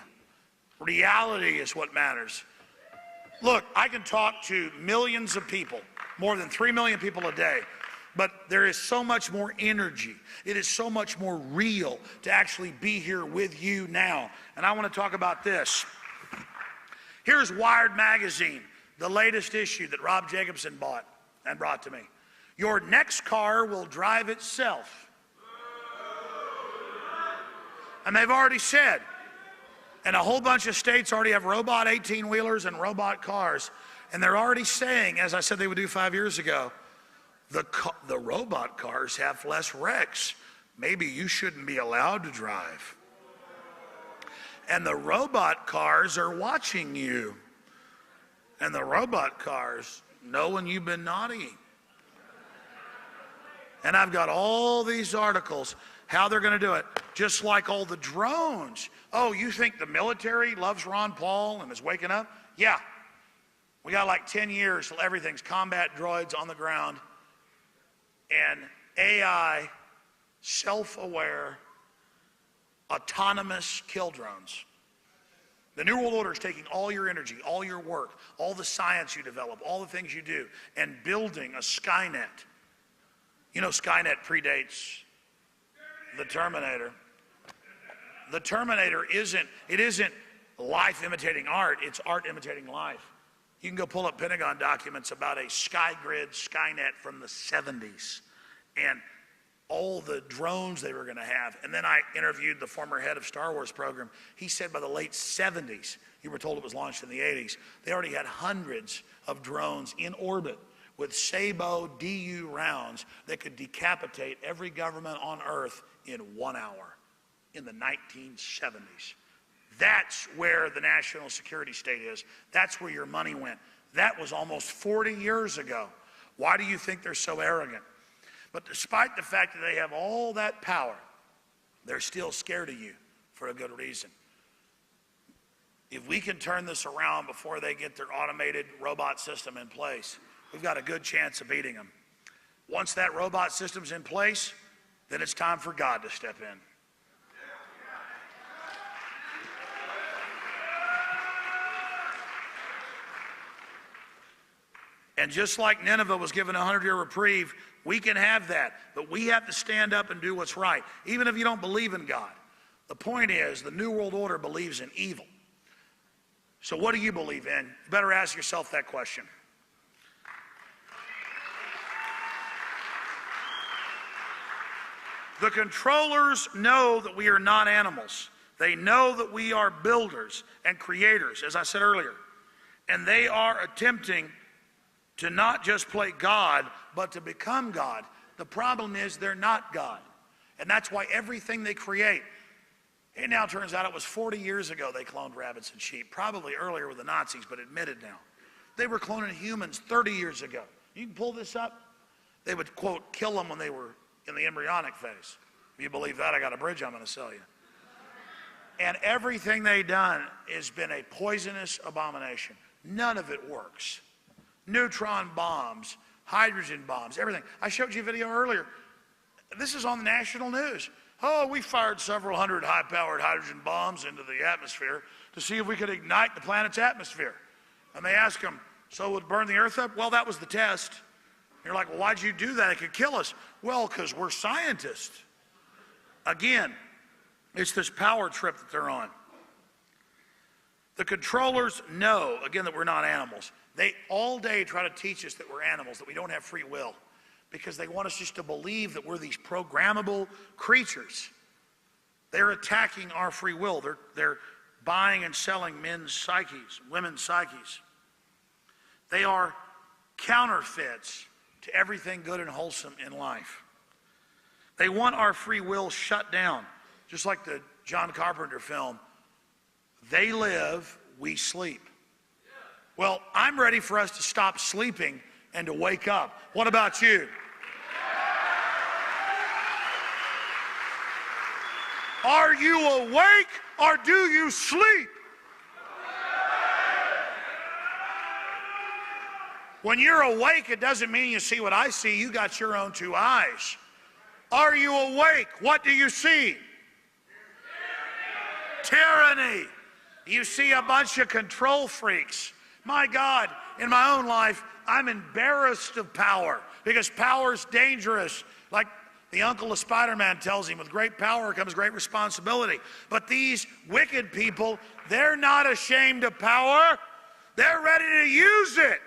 Reality is what matters. Look, I can talk to millions of people, more than 3 million people a day, but there is so much more energy. It is so much more real to actually be here with you now. And I want to talk about this. Here's Wired Magazine, the latest issue that Rob Jacobson bought and brought to me. Your next car will drive itself. And they've already said, and a whole bunch of states already have robot 18-wheelers and robot cars. And they're already saying, as I said they would do 5 years ago, the robot cars have less wrecks. Maybe you shouldn't be allowed to drive. And the robot cars are watching you. And the robot cars know when you've been naughty. And I've got all these articles, how they're going to do it. Just like all the drones. Oh, you think the military loves Ron Paul and is waking up? Yeah. We got like 10 years till everything's combat droids on the ground and AI, self-aware, autonomous kill drones. The New World Order is taking all your energy, all your work, all the science you develop, all the things you do, and building a Skynet. You know, Skynet predates the Terminator. The Terminator isn't life imitating art, it's art imitating life. You can go pull up Pentagon documents about a SkyGrid Skynet from the 70s and all the drones they were going to have. And then I interviewed the former head of Star Wars program. He said by the late 70s, you were told it was launched in the 80s, they already had hundreds of drones in orbit with Sabo DU rounds that could decapitate every government on Earth in 1 hour in the 1970s. That's where the national security state is. That's where your money went. That was almost 40 years ago. Why do you think they're so arrogant? But despite the fact that they have all that power, they're still scared of you for a good reason. If we can turn this around before they get their automated robot system in place, we've got a good chance of beating them. Once that robot system's in place, then it's time for God to step in. And just like Nineveh was given a 100-year reprieve, we can have that. But we have to stand up and do what's right, even if you don't believe in God. The point is, the New World Order believes in evil. So what do you believe in? You better ask yourself that question. The controllers know that we are not animals. They know that we are builders and creators, as I said earlier. And they are attempting to not just play God, but to become God. The problem is they're not God. And that's why everything they create, it now turns out it was 40 years ago they cloned rabbits and sheep, probably earlier with the Nazis, but admitted now. They were cloning humans 30 years ago. You can pull this up. They would, quote, kill them when they were in the embryonic phase. If you believe that, I got a bridge I'm going to sell you. And everything they've done has been a poisonous abomination. None of it works. Neutron bombs, hydrogen bombs, everything. I showed you a video earlier. This is on the national news. Oh, we fired several hundred high-powered hydrogen bombs into the atmosphere to see if we could ignite the planet's atmosphere. And they ask them, so it would burn the earth up? Well, that was the test. You're like, well, why'd you do that? It could kill us. Well, because we're scientists. Again, it's this power trip that they're on. The controllers know, again, that we're not animals. They all day try to teach us that we're animals, that we don't have free will, because they want us just to believe that we're these programmable creatures. They're attacking our free will. They're buying and selling men's psyches, women's psyches. They are counterfeits to everything good and wholesome in life. They want our free will shut down, just like the John Carpenter film, They Live, We Sleep. Well, I'm ready for us to stop sleeping and to wake up. What about you? Are you awake or do you sleep? When you're awake, it doesn't mean you see what I see. You got your own two eyes. Are you awake? What do you see? Tyranny. You see a bunch of control freaks. My God, in my own life, I'm embarrassed of power because power's dangerous. Like the uncle of Spider-Man tells him, with great power comes great responsibility. But these wicked people, they're not ashamed of power. They're ready to use it.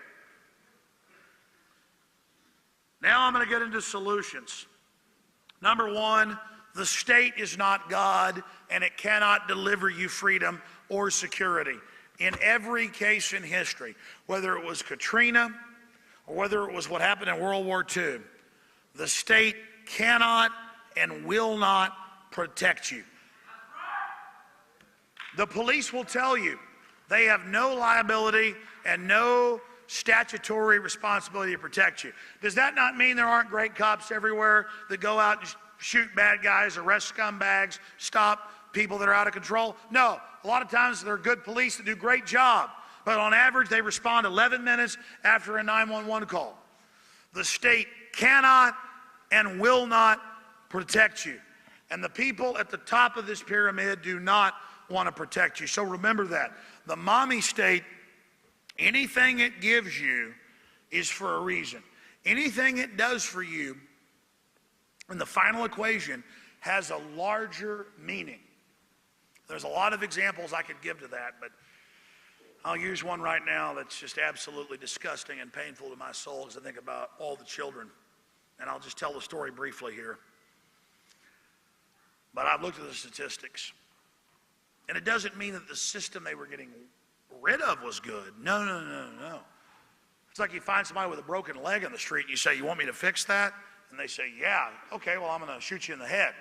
Now I'm going to get into solutions. Number one, the state is not God, and it cannot deliver you freedom or security. In every case in history, whether it was Katrina or whether it was what happened in World War II, the state cannot and will not protect you. The police will tell you they have no liability and no statutory responsibility to protect you. Does that not mean there aren't great cops everywhere that go out and shoot bad guys, arrest scumbags, stop people that are out of control? No. A lot of times there are good police that do a great job, but on average they respond 11 minutes after a 911 call. The state cannot and will not protect you. And the people at the top of this pyramid do not want to protect you. So remember that. The mommy state, anything it gives you is for a reason. Anything it does for you in the final equation has a larger meaning. There's a lot of examples I could give to that, but I'll use one right now that's just absolutely disgusting and painful to my soul as I think about all the children. And I'll just tell the story briefly here. But I've looked at the statistics. And it doesn't mean that the system they were getting rid of was good. No, no, no, no. It's like you find somebody with a broken leg on the street and you say, you want me to fix that? And they say, yeah. Okay, well, I'm going to shoot you in the head.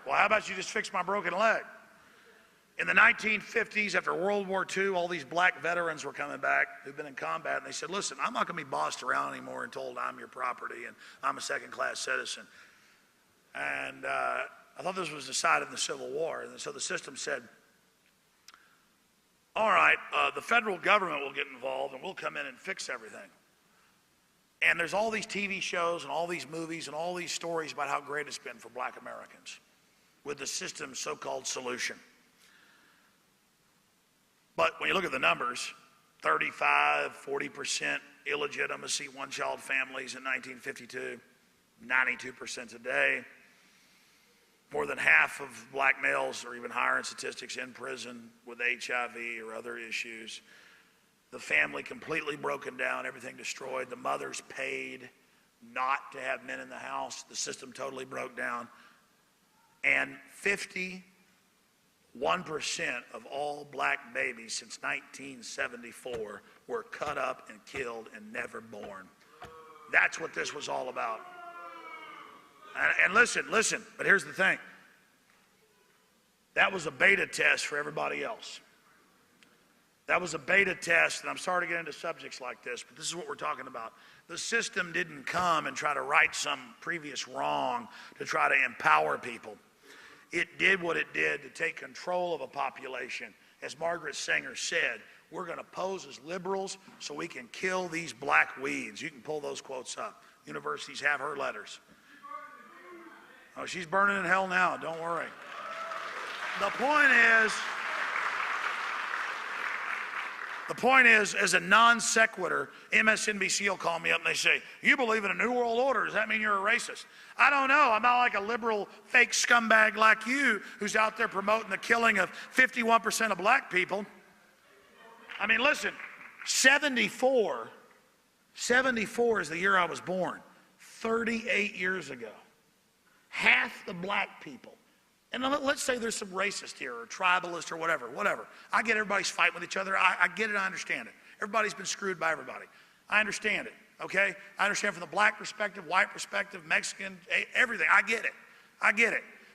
Well, how about you just fix my broken leg? In the 1950s, after World War II, all these black veterans were coming back who've been in combat, and they said, listen, I'm not going to be bossed around anymore and told I'm your property and I'm a second-class citizen. And I thought this was decided in the Civil War. And so the system said, all right, the federal government will get involved and we'll come in and fix everything. And there's all these TV shows and all these movies and all these stories about how great it's been for black Americans with the system's so-called solution. But when you look at the numbers, 35, 40% illegitimacy, one-child families in 1952, 92% today. More than half of black males, or even higher in statistics, in prison with HIV or other issues. The family completely broken down, everything destroyed. The mothers paid not to have men in the house. The system totally broke down. And 51% of all black babies since 1974 were cut up and killed and never born. That's what this was all about. And listen, but here's the thing. That was a beta test for everybody else. That was a beta test, and I'm sorry to get into subjects like this, but this is what we're talking about. The system didn't come and try to right some previous wrong to try to empower people. It did what it did to take control of a population. As Margaret Sanger said, we're going to pose as liberals so we can kill these black weeds. You can pull those quotes up. Universities have her letters. Oh, she's burning in hell now. Don't worry. The point is, as a non sequitur, MSNBC will call me up and they say, you believe in a new world order. Does that mean you're a racist? I don't know. I'm not like a liberal fake scumbag like you who's out there promoting the killing of 51% of black people. I mean, listen, 74 is the year I was born, 38 years ago. Half the black people. And let's say there's some racist here or tribalist or whatever. I get everybody's fighting with each other. I get it. I understand it. Everybody's been screwed by everybody. I understand it, okay? I understand from the black perspective, white perspective, Mexican, everything. I get it.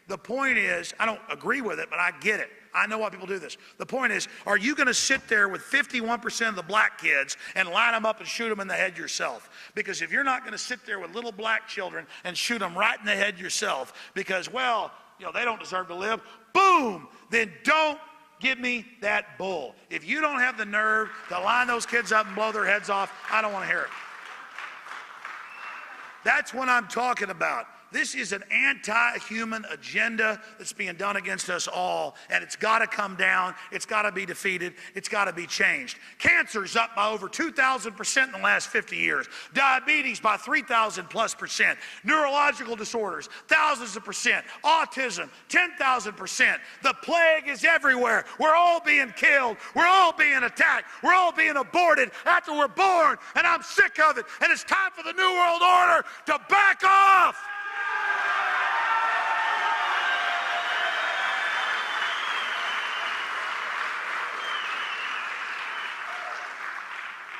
The point is, I don't agree with it, but I get it. I know why people do this. The point is, are you going to sit there with 51% of the black kids and line them up and shoot them in the head yourself? Because if you're not going to sit there with little black children and shoot them right in the head yourself because, well, they don't deserve to live, boom, then don't give me that bull. If you don't have the nerve to line those kids up and blow their heads off, I don't want to hear it. That's what I'm talking about. This is an anti-human agenda that's being done against us all, and it's got to come down. It's got to be defeated. It's got to be changed. Cancer's up by over 2,000% in the last 50 years. Diabetes by 3,000+%. Neurological disorders, thousands of percent. Autism, 10,000%. The plague is everywhere. We're all being killed. We're all being attacked. We're all being aborted after we're born, and I'm sick of it. And it's time for the New World Order to back off.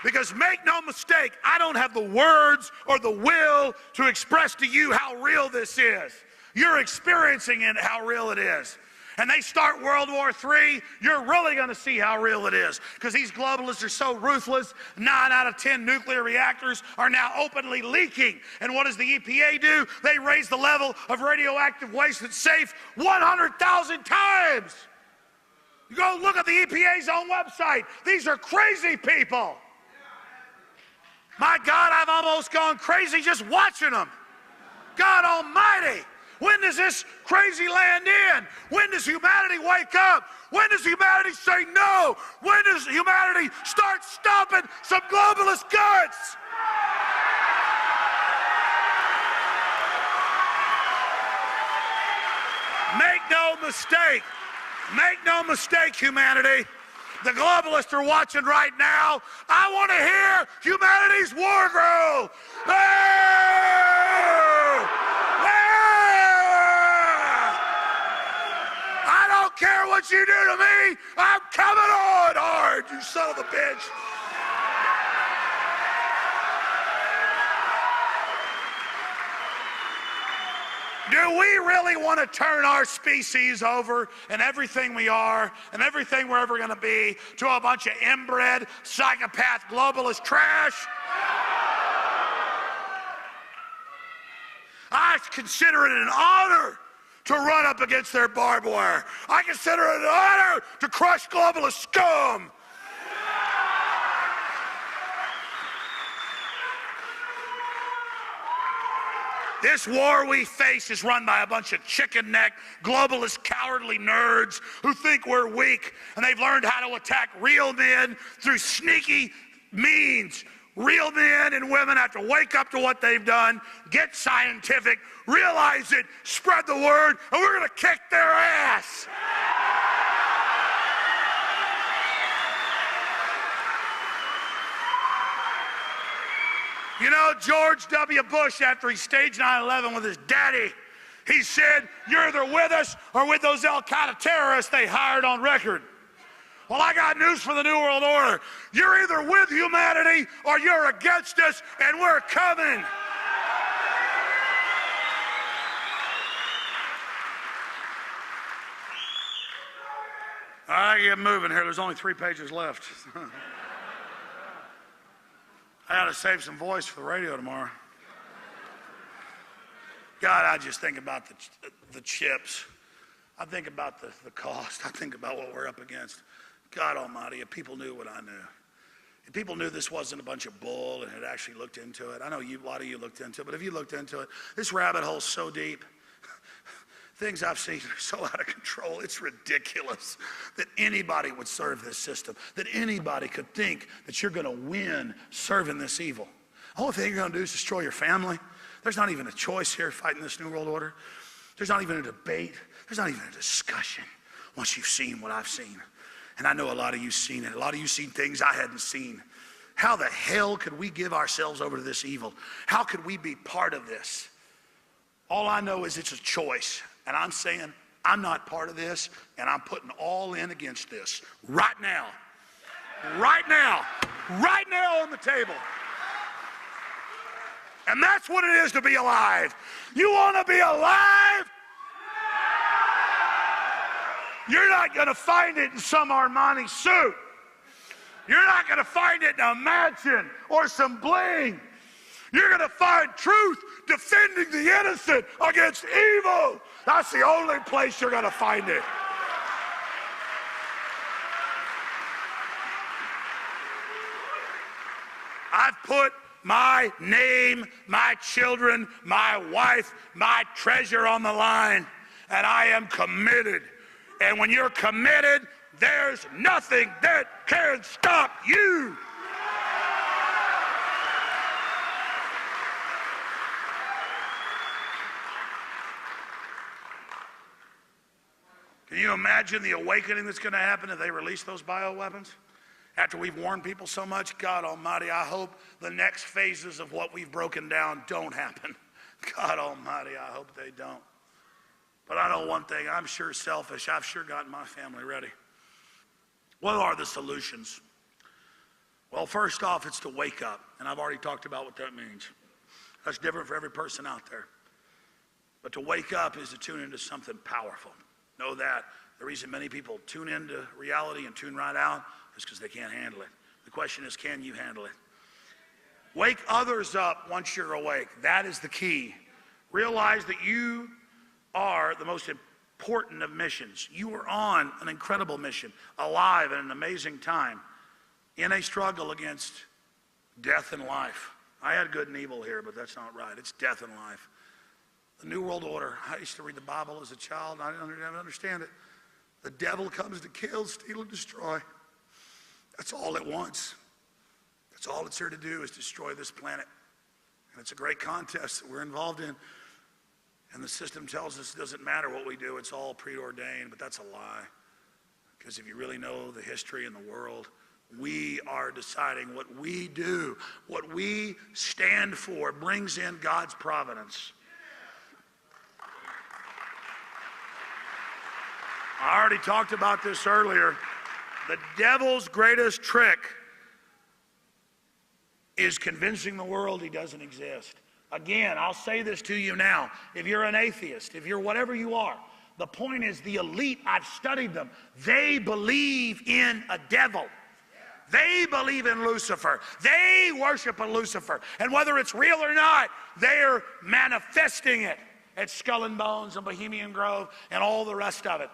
Because make no mistake, I don't have the words or the will to express to you how real this is. You're experiencing it, how real it is. And they start World War III, you're really going to see how real it is. Because these globalists are so ruthless, 9 out of 10 nuclear reactors are now openly leaking. And what does the EPA do? They raise the level of radioactive waste that's safe 100,000 times. You go look at the EPA's own website. These are crazy people. My God, I've almost gone crazy just watching them. God Almighty, when does this crazy land end? When does humanity wake up? When does humanity say no? When does humanity start stomping some globalist guts? Make no mistake, humanity. The globalists are watching right now. I want to hear humanity's war growl. I don't care what you do to me. I'm coming on hard, you son of a bitch. Do we really want to turn our species over and everything we are and everything we're ever going to be to a bunch of inbred, psychopath, globalist trash? I consider it an honor to run up against their barbed wire. I consider it an honor to crush globalist scum. This war we face is run by a bunch of chicken-neck, globalist, cowardly nerds who think we're weak, and they've learned how to attack real men through sneaky means. Real men and women have to wake up to what they've done, get scientific, realize it, spread the word, and we're going to kick their ass. You know, George W. Bush, after he staged 9/11 with his daddy, he said, you're either with us or with those Al-Qaeda terrorists they hired on record. Well, I got news for the New World Order. You're either with humanity or you're against us, and we're coming. All right, get moving here. There's only 3 pages left. I got to save some voice for the radio tomorrow. God, I just think about the chips. I think about the cost. I think about what we're up against. God Almighty, if people knew what I knew. If people knew this wasn't a bunch of bull and had actually looked into it. I know a lot of you looked into it, but if you looked into it, this rabbit hole's so deep. Things I've seen are so out of control. It's ridiculous that anybody would serve this system, that anybody could think that you're going to win serving this evil. The only thing you're going to do is destroy your family. There's not even a choice here fighting this New World Order. There's not even a debate. There's not even a discussion once you've seen what I've seen. And I know a lot of you've seen it. A lot of you've seen things I hadn't seen. How the hell could we give ourselves over to this evil? How could we be part of this? All I know is it's a choice. And I'm saying I'm not part of this, and I'm putting all in against this right now. Right now. Right now on the table. And that's what it is to be alive. You want to be alive? You're not going to find it in some Armani suit. You're not going to find it in a mansion or some bling. You're going to find truth defending the innocent against evil. That's the only place you're going to find it. I've put my name, my children, my wife, my treasure on the line, and I am committed. And when you're committed, there's nothing that can stop you. Can you imagine the awakening that's going to happen if they release those bioweapons? After we've warned people so much, God Almighty, I hope the next phases of what we've broken down don't happen. God Almighty, I hope they don't. But I know one thing, I'm sure selfish. I've sure gotten my family ready. What are the solutions? Well, first off, it's to wake up. And I've already talked about what that means. That's different for every person out there. But to wake up is to tune into something powerful. Know that the reason many people tune into reality and tune right out is because they can't handle it. The question is, can you handle it? Wake others up once you're awake. That is the key. Realize that you are the most important of missions. You are on an incredible mission, alive at an amazing time, in a struggle against death and life. I had good and evil here, but that's not right. It's death and life. The New World Order. I used to read the Bible as a child, and I didn't understand it. The devil comes to kill, steal, and destroy. That's all it wants. That's all it's here to do, is destroy this planet. And it's a great contest that we're involved in. And the system tells us it doesn't matter what we do, it's all preordained, but that's a lie. Because if you really know the history in the world, we are deciding what we do, what we stand for brings in God's providence. I already talked about this earlier. The devil's greatest trick is convincing the world he doesn't exist. Again, I'll say this to you now. If you're an atheist, if you're whatever you are, the point is the elite, I've studied them, they believe in a devil. They believe in Lucifer. They worship a Lucifer. And whether it's real or not, they're manifesting it at Skull and Bones and Bohemian Grove and all the rest of it.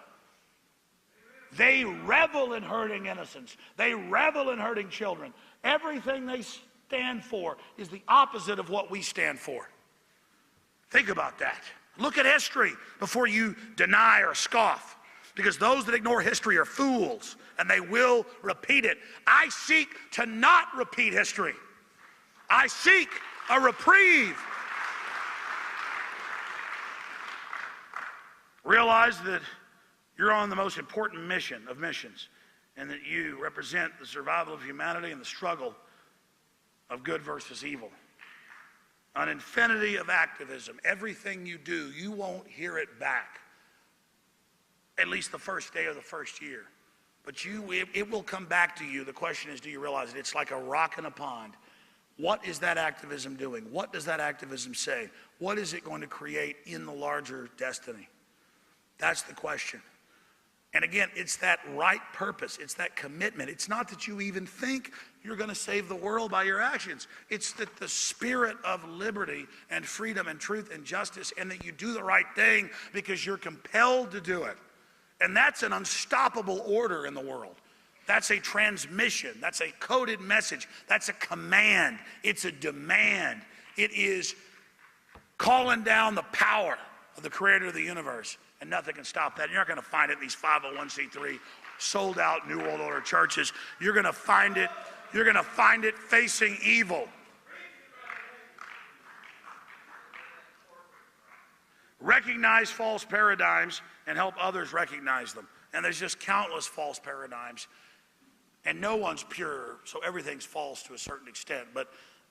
They revel in hurting innocents. They revel in hurting children. Everything they stand for is the opposite of what we stand for. Think about that. Look at history before you deny or scoff, because those that ignore history are fools, and they will repeat it. I seek to not repeat history. I seek a reprieve. Realize that you're on the most important mission of missions, and that you represent the survival of humanity and the struggle of good versus evil. An infinity of activism. Everything you do, you won't hear it back, at least the first day or the first year. But it will come back to you. The question is, do you realize it? It's like a rock in a pond. What is that activism doing? What does that activism say? What is it going to create in the larger destiny? That's the question. And again, it's that right purpose. It's that commitment. It's not that you even think you're going to save the world by your actions. It's that the spirit of liberty and freedom and truth and justice, and that you do the right thing because you're compelled to do it. And that's an unstoppable order in the world. That's a transmission. That's a coded message. That's a command. It's a demand. It is calling down the power of the creator of the universe. And nothing can stop that. You're not going to find it in these 501c3 sold out New World Order churches. You're going to find it. You're going to find it facing evil. Recognize false paradigms and help others recognize them. And there's just countless false paradigms. And no one's pure, so everything's false to a certain extent. But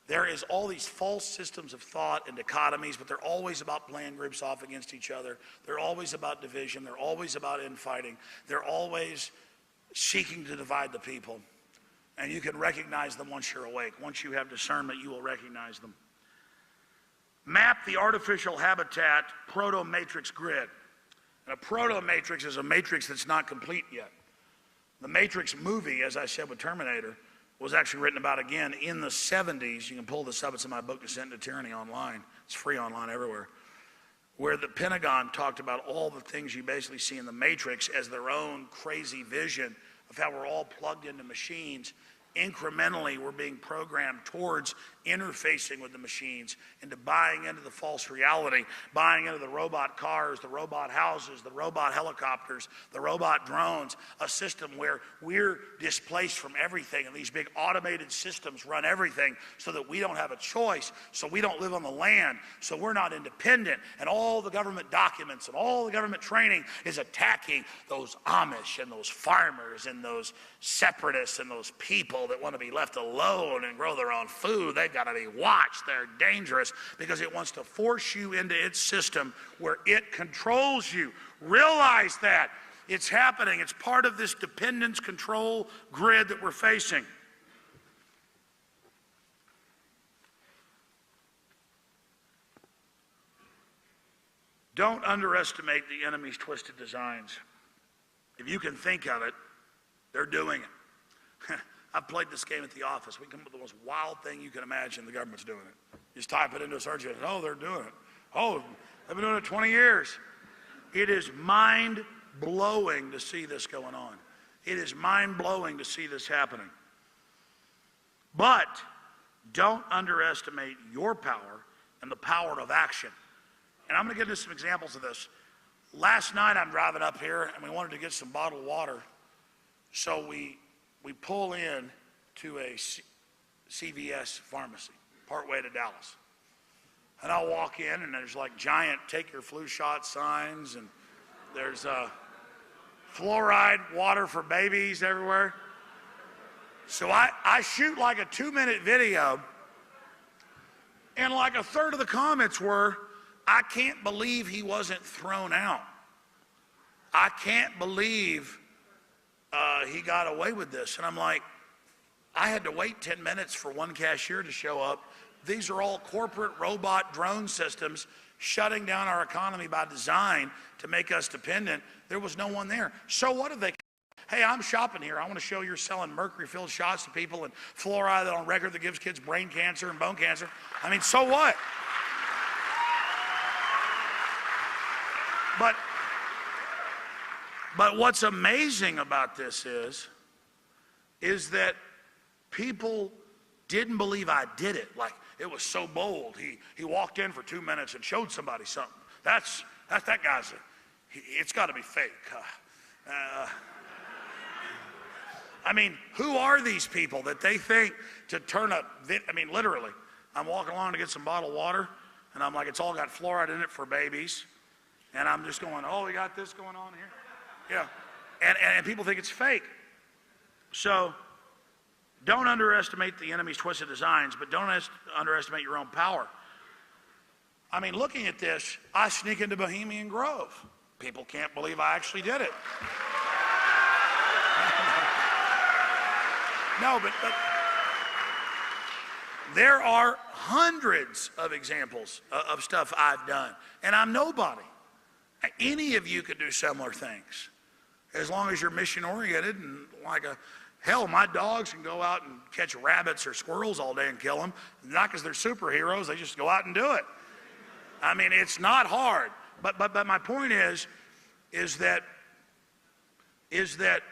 there is all these false systems of thought and dichotomies, but they're always about playing groups off against each other. They're always about division. They're always about infighting. They're always seeking to divide the people. And you can recognize them once you're awake. Once you have discernment, you will recognize them. Map the artificial habitat proto-matrix grid. And a proto-matrix is a matrix that's not complete yet. The Matrix movie, as I said with Terminator, was actually written about again in the 70s. You can pull this up. It's in my book, Descent into Tyranny, online. It's free online everywhere. Where the Pentagon talked about all the things you basically see in the Matrix as their own crazy vision of how we're all plugged into machines. Incrementally, we're being programmed towards interfacing with the machines, into buying into the false reality, buying into the robot cars, the robot houses, the robot helicopters, the robot drones, a system where we're displaced from everything, and these big automated systems run everything so that we don't have a choice, so we don't live on the land, so we're not independent, and all the government documents and all the government training is attacking those Amish and those farmers and those separatists and those people that want to be left alone and grow their own food. They've got to be watched. They're dangerous because it wants to force you into its system where it controls you. Realize that. It's happening. It's part of this dependence control grid that we're facing. Don't underestimate the enemy's twisted designs. If you can think of it, they're doing it. I've played this game at the office. We come up with the most wild thing you can imagine. The government's doing it. You just type it into a search engine. Oh, they're doing it. Oh, they've been doing it 20 years. It is mind-blowing to see this going on. It is mind-blowing to see this happening. But don't underestimate your power and the power of action. And I'm going to give you some examples of this. Last night I'm driving up here and we wanted to get some bottled water. So we pull in to a CVS pharmacy, partway to Dallas. And I'll walk in and there's like giant take your flu shot signs and there's fluoride water for babies everywhere. So I shoot like a 2-minute video and like a third of the comments were, I can't believe he wasn't thrown out. I can't believe he got away with this. And I'm like, I had to wait 10 minutes for one cashier to show up. These are all corporate robot drone systems shutting down our economy by design to make us dependent. There was no one there. So what did they? Hey, I'm shopping here. I want to show you're selling mercury-filled shots to people and fluoride on record that gives kids brain cancer and bone cancer. I mean, so what? But what's amazing about this is that people didn't believe I did it. Like, it was so bold. He walked in for 2 minutes and showed somebody something. That's that guy's, it's got to be fake. I mean, who are these people that they think to turn up, I mean, literally, I'm walking along to get some bottled water, and I'm like, it's all got fluoride in it for babies. And I'm just going, oh, we got this going on here. Yeah, and people think it's fake. So don't underestimate the enemy's twisted designs, but don't underestimate your own power. I mean, looking at this, I sneak into Bohemian Grove. People can't believe I actually did it. No, but there are hundreds of examples of stuff I've done, and I'm nobody. Any of you could do similar things as long as you're mission oriented and hell, my dogs can go out and catch rabbits or squirrels all day and kill them. Not because they're superheroes, they just go out and do it. I mean, it's not hard. But my point is that is that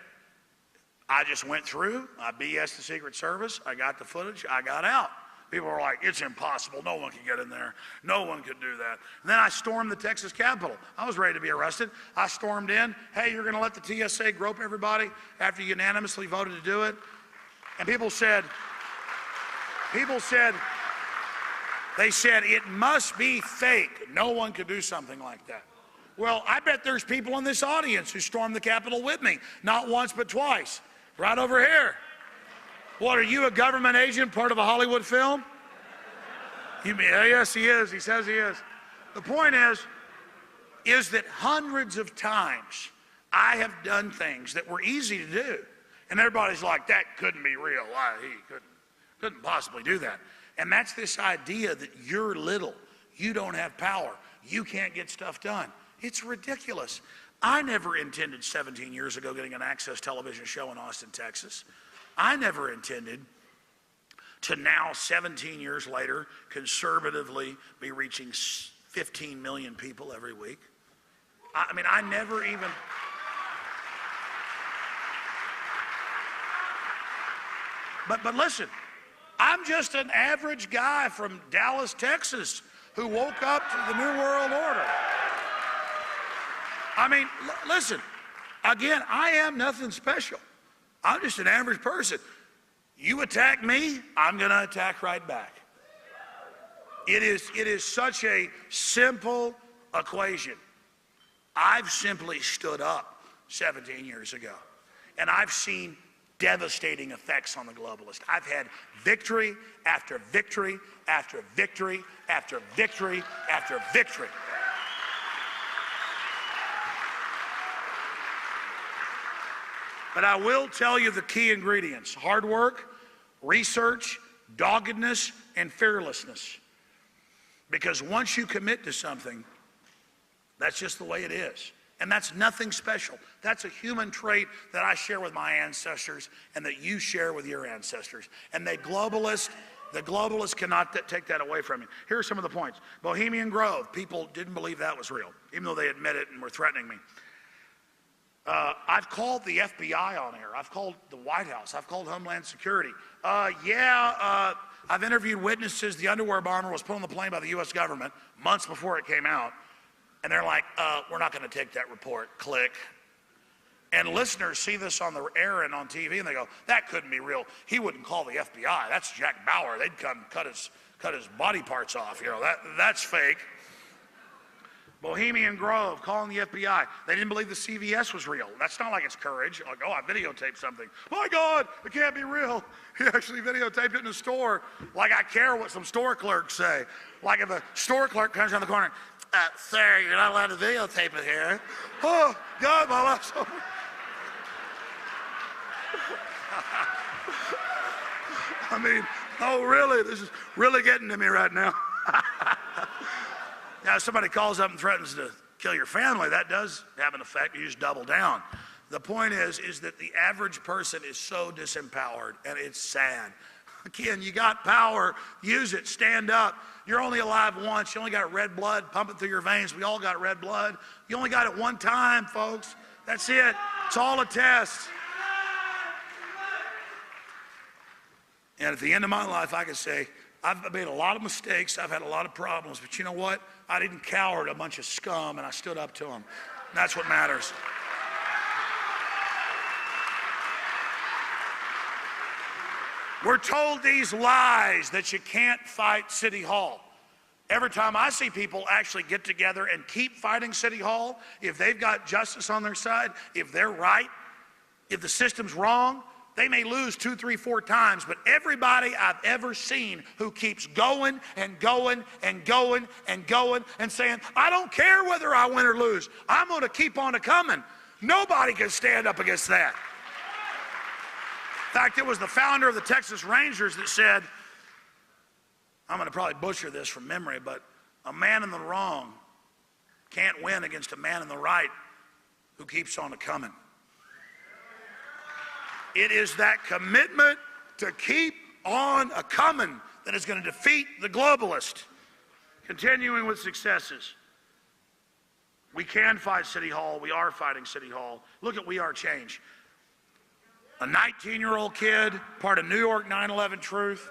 I just went through, I BS the Secret Service, I got the footage, I got out. People were like, it's impossible, no one can get in there, no one could do that. And then I stormed the Texas Capitol. I was ready to be arrested. I stormed in, hey, you're gonna let the TSA grope everybody after you unanimously voted to do it? And people said, they said, it must be fake. No one could do something like that. Well, I bet there's people in this audience who stormed the Capitol with me, not once but twice, right over here. What, are you a government agent, part of a Hollywood film? You mean, yes, he is. He says he is. The point is that hundreds of times I have done things that were easy to do. And everybody's like, that couldn't be real. Why, he couldn't possibly do that. And that's this idea that you're little, you don't have power, you can't get stuff done. It's ridiculous. I never intended 17 years ago getting an access television show in Austin, Texas. I never intended to now, 17 years later, conservatively be reaching 15 million people every week. I mean, I never even... But listen, I'm just an average guy from Dallas, Texas, who woke up to the New World Order. I mean, listen, again, I am nothing special. I'm just an average person. You attack me, I'm going to attack right back. It is such a simple equation. I've simply stood up 17 years ago, and I've seen devastating effects on the globalist. I've had victory after victory after victory after victory after victory. But I will tell you the key ingredients: hard work, research, doggedness, and fearlessness. Because once you commit to something, that's just the way it is. And that's nothing special. That's a human trait that I share with my ancestors and that you share with your ancestors. And the globalists cannot take that away from you. Here are some of the points. Bohemian Grove, people didn't believe that was real, even though they admit it and were threatening me. I've called the FBI on air. I've called the White House. I've called Homeland Security. I've interviewed witnesses. The underwear bomber was put on the plane by the U.S. government months before it came out. And they're like, we're not going to take that report. Click. And listeners see this on the air and on TV, and they go, that couldn't be real. He wouldn't call the FBI. That's Jack Bauer. They'd come cut his body parts off. You know, that's fake. Bohemian Grove, calling the FBI. They didn't believe the CVS was real. That's not like it's courage. Like, oh, I videotaped something. My God, it can't be real. He actually videotaped it in the store. Like I care what some store clerks say. Like if a store clerk comes around the corner, sir, you're not allowed to videotape it here. Oh, God, my life's over. I mean, oh, really? This is really getting to me right now. Now, if somebody calls up and threatens to kill your family, that does have an effect. You just double down. The point is that the average person is so disempowered, and it's sad. Again, you got power, use it, stand up. You're only alive once. You only got red blood pumping through your veins. We all got red blood. You only got it one time, folks. That's it. It's all a test. And at the end of my life, I can say, I've made a lot of mistakes. I've had a lot of problems. But you know what? I didn't cower to a bunch of scum, and I stood up to them. And that's what matters. We're told these lies that you can't fight City Hall. Every time I see people actually get together and keep fighting City Hall, if they've got justice on their side, if they're right, if the system's wrong, they may lose 2, 3, 4 times, but everybody I've ever seen who keeps going and going and going and going and saying, I don't care whether I win or lose, I'm going to keep on coming. Nobody can stand up against that. In fact, it was the founder of the Texas Rangers that said, I'm going to probably butcher this from memory, but a man in the wrong can't win against a man in the right who keeps on coming. It is that commitment to keep on coming that is going to defeat the globalist. Continuing with successes. We can fight City Hall. We are fighting City Hall. Look at We Are Change. A 19-year-old kid, part of New York 9/11 Truth.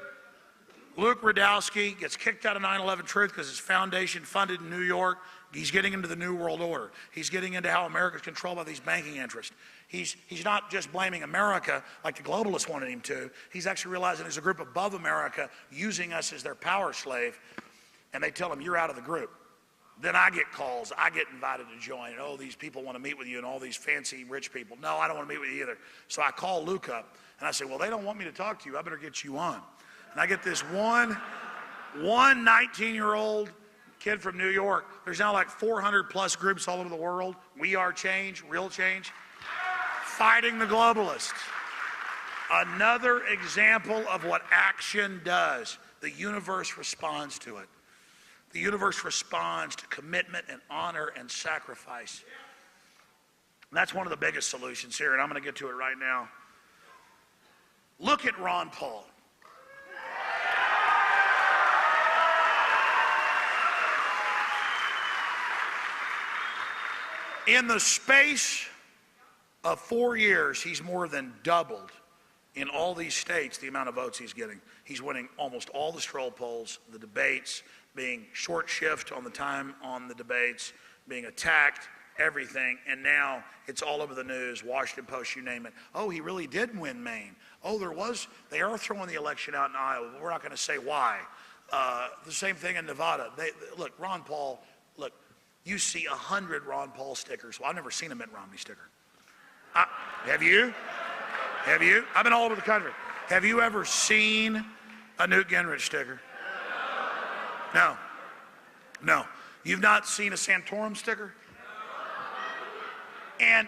Luke Radowski gets kicked out of 9/11 Truth because his foundation funded in New York. He's getting into the New World Order. He's getting into how America's controlled by these banking interests. He's not just blaming America like the globalists wanted him to. He's actually realizing there's a group above America using us as their power slave, and they tell him, you're out of the group. Then I get calls, I get invited to join, and oh, these people want to meet with you, and all these fancy rich people. No, I don't want to meet with you either. So I call Luke up, and I say, well, they don't want me to talk to you. I better get you on. And I get this one 19-year-old kid from New York. There's now like 400 plus groups all over the world. We Are Change, Real Change, fighting the globalists. Another example of what action does. The universe responds to it. The universe responds to commitment and honor and sacrifice. And that's one of the biggest solutions here, and I'm going to get to it right now. Look at Ron Paul. In the space of 4 years, he's more than doubled in all these states the amount of votes he's getting. He's winning almost all the straw polls, the debates, being short shift on the time on the debates, being attacked, everything, and now it's all over the news, Washington Post, you name it. Oh, he really did win Maine. Oh, they are throwing the election out in Iowa, but we're not going to say why. The same thing in Nevada. Look, Ron Paul, look, you see 100 Ron Paul stickers. Well, I've never seen a Mitt Romney sticker. Have you? Have you? I've been all over the country. Have you ever seen a Newt Gingrich sticker? No. No. You've not seen a Santorum sticker? And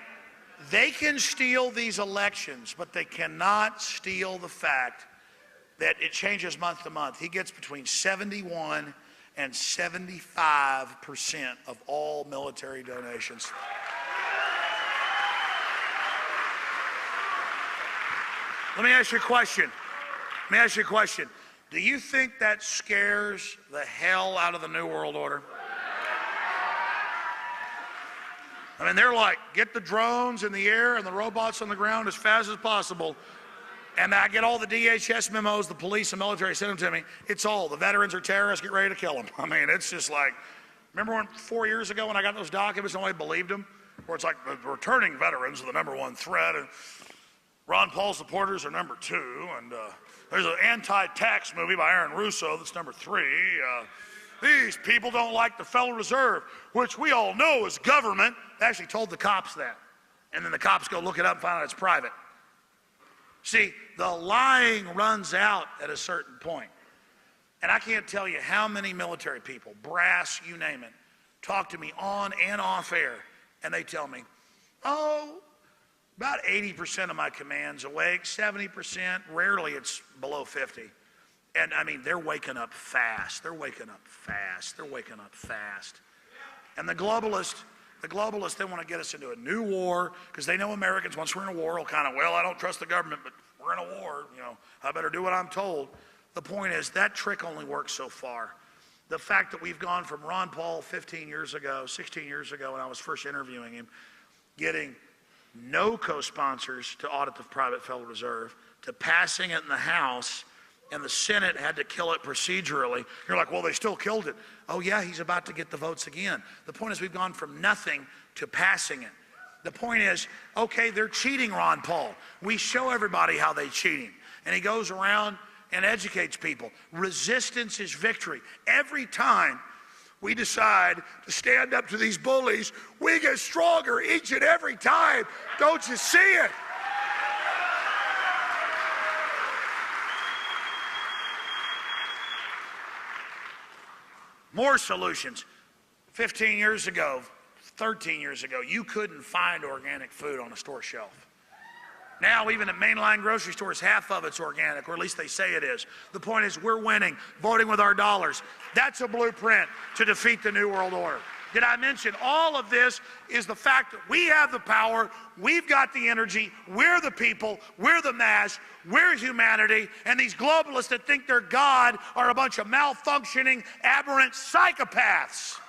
they can steal these elections, but they cannot steal the fact that it changes month to month. He gets between 71 and 75% of all military donations. Let me ask you a question. Do you think that scares the hell out of the New World Order? I mean, they're like, get the drones in the air and the robots on the ground as fast as possible. And I get all the DHS memos, the police and military send them to me. It's all, the veterans are terrorists, get ready to kill them. I mean, it's just like, remember when 4 years ago when I got those documents, nobody believed them? Where it's like, the returning veterans are the #1 threat, and Ron Paul supporters are #2, and there's an anti-tax movie by Aaron Russo that's #3. These people don't like the Federal Reserve, which we all know is government. They actually told the cops that. And then the cops go look it up and find out it's private. See, the lying runs out at a certain point. And I can't tell you how many military people, brass, you name it, talk to me on and off air, and they tell me, oh, about 80% of my command's awake, 70%, rarely it's below 50. And I mean, they're waking up fast. They're waking up fast. They're waking up fast. And the globalists, they want to get us into a new war because they know Americans, once we're in a war, will kind of, well, I don't trust the government, but we're in a war, I better do what I'm told. The point is, that trick only works so far. The fact that we've gone from Ron Paul 16 years ago, when I was first interviewing him, getting no co-sponsors to audit the private Federal Reserve, to passing it in the House, and the Senate had to kill it procedurally. You're like, well, they still killed it. Oh, yeah, he's about to get the votes again. The point is, we've gone from nothing to passing it. The point is, okay, they're cheating Ron Paul. We show everybody how they cheat him. And he goes around and educates people. Resistance is victory. Every time we decide to stand up to these bullies, we get stronger each and every time. Don't you see it? More solutions. 15 years ago, 13 years ago, you couldn't find organic food on a store shelf. Now, even at mainline grocery stores, half of it's organic, or at least they say it is. The point is, we're winning, voting with our dollars. That's a blueprint to defeat the New World Order. Did I mention all of this is the fact that we have the power, we've got the energy, we're the people, we're the mass, we're humanity, and these globalists that think they're God are a bunch of malfunctioning, aberrant psychopaths.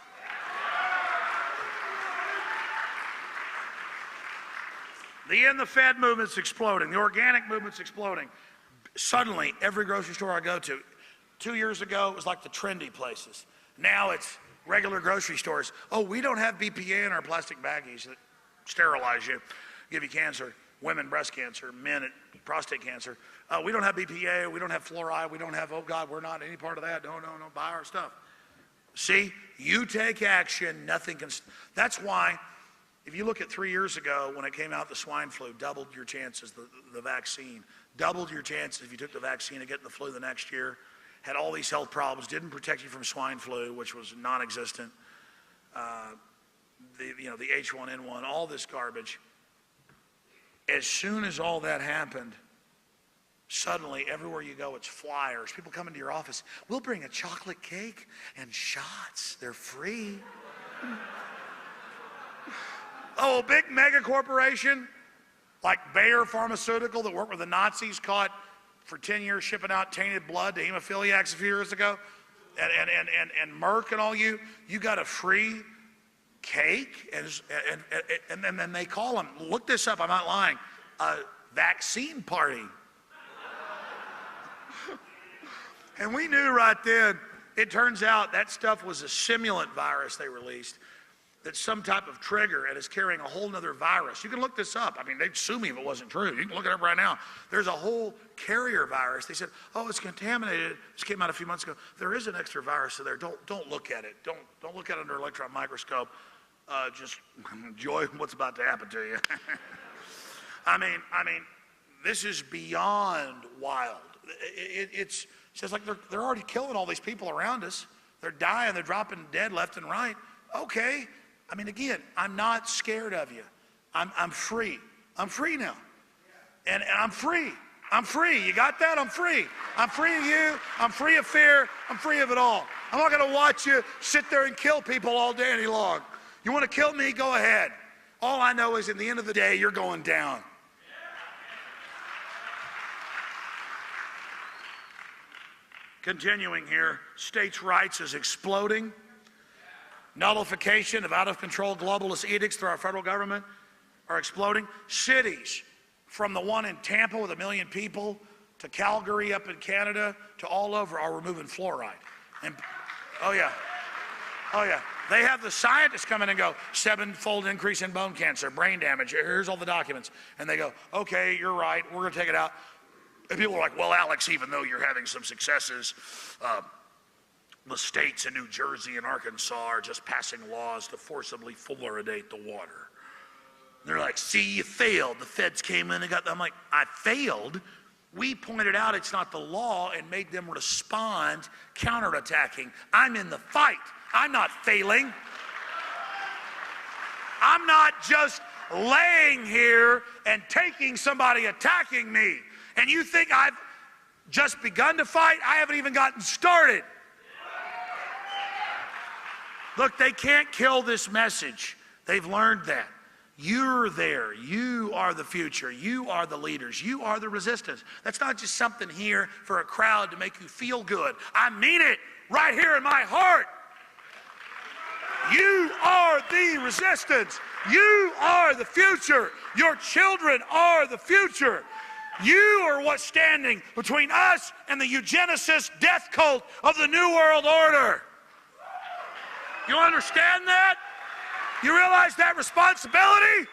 The in the Fed movement's exploding. The organic movement's exploding. Suddenly, every grocery store I go to, 2 years ago, it was like the trendy places. Now it's regular grocery stores. Oh, we don't have BPA in our plastic baggies that sterilize you, give you cancer, women breast cancer, men prostate cancer. We don't have BPA, we don't have fluoride, we don't have, oh God, we're not any part of that. No, buy our stuff. See, you take action, nothing can, that's why, if you look at 3 years ago when it came out, the swine flu doubled your chances, the vaccine, doubled your chances if you took the vaccine of getting the flu the next year, had all these health problems, didn't protect you from swine flu, which was non-existent, the H1N1, all this garbage. As soon as all that happened, suddenly everywhere you go, it's flyers. People come into your office, we'll bring a chocolate cake and shots, they're free. Oh, a big mega corporation like Bayer Pharmaceutical that worked with the Nazis, caught for 10 years shipping out tainted blood to hemophiliacs a few years ago, and Merck and all you got a free cake, and then they call them, look this up, I'm not lying, a vaccine party. And we knew right then, it turns out that stuff was a simulant virus they released, that's some type of trigger and is carrying a whole nother virus. You can look this up. I mean, they'd sue me if it wasn't true. You can look it up right now. There's a whole carrier virus. They said, oh, it's contaminated. This came out a few months ago. There is an extra virus in there. Don't look at it. Don't look at it under an electron microscope. Just enjoy what's about to happen to you. I mean, this is beyond wild. It's just like they're already killing all these people around us. They're dying. They're dropping dead left and right. Okay. I mean, again, I'm not scared of you. I'm free. I'm free now. And I'm free. I'm free. You got that? I'm free. I'm free of you. I'm free of fear. I'm free of it all. I'm not going to watch you sit there and kill people all day any long. You want to kill me? Go ahead. All I know is, in the end of the day, you're going down. Continuing here, states' rights is exploding. Nullification of out-of-control globalist edicts through our federal government are exploding. Cities, from the one in Tampa with 1 million people to Calgary up in Canada to all over, are removing fluoride. And oh yeah, they have the scientists come in and go, 7-fold increase in bone cancer, brain damage, here's all the documents. And they go, okay, you're right, we're gonna take it out. And people are like, well, Alex, even though you're having some successes, the states in New Jersey and Arkansas are just passing laws to forcibly fluoridate the water. They're like, see, you failed. The feds came in and got them. I'm like, I failed? We pointed out it's not the law and made them respond, counterattacking. I'm in the fight. I'm not failing. I'm not just laying here and taking somebody attacking me. And you think I've just begun to fight? I haven't even gotten started. Look, they can't kill this message. They've learned that. You're there. You are the future. You are the leaders. You are the resistance. That's not just something here for a crowd to make you feel good. I mean it right here in my heart. You are the resistance. You are the future. Your children are the future. You are what's standing between us and the eugenicist death cult of the New World Order. You understand that? You realize that responsibility?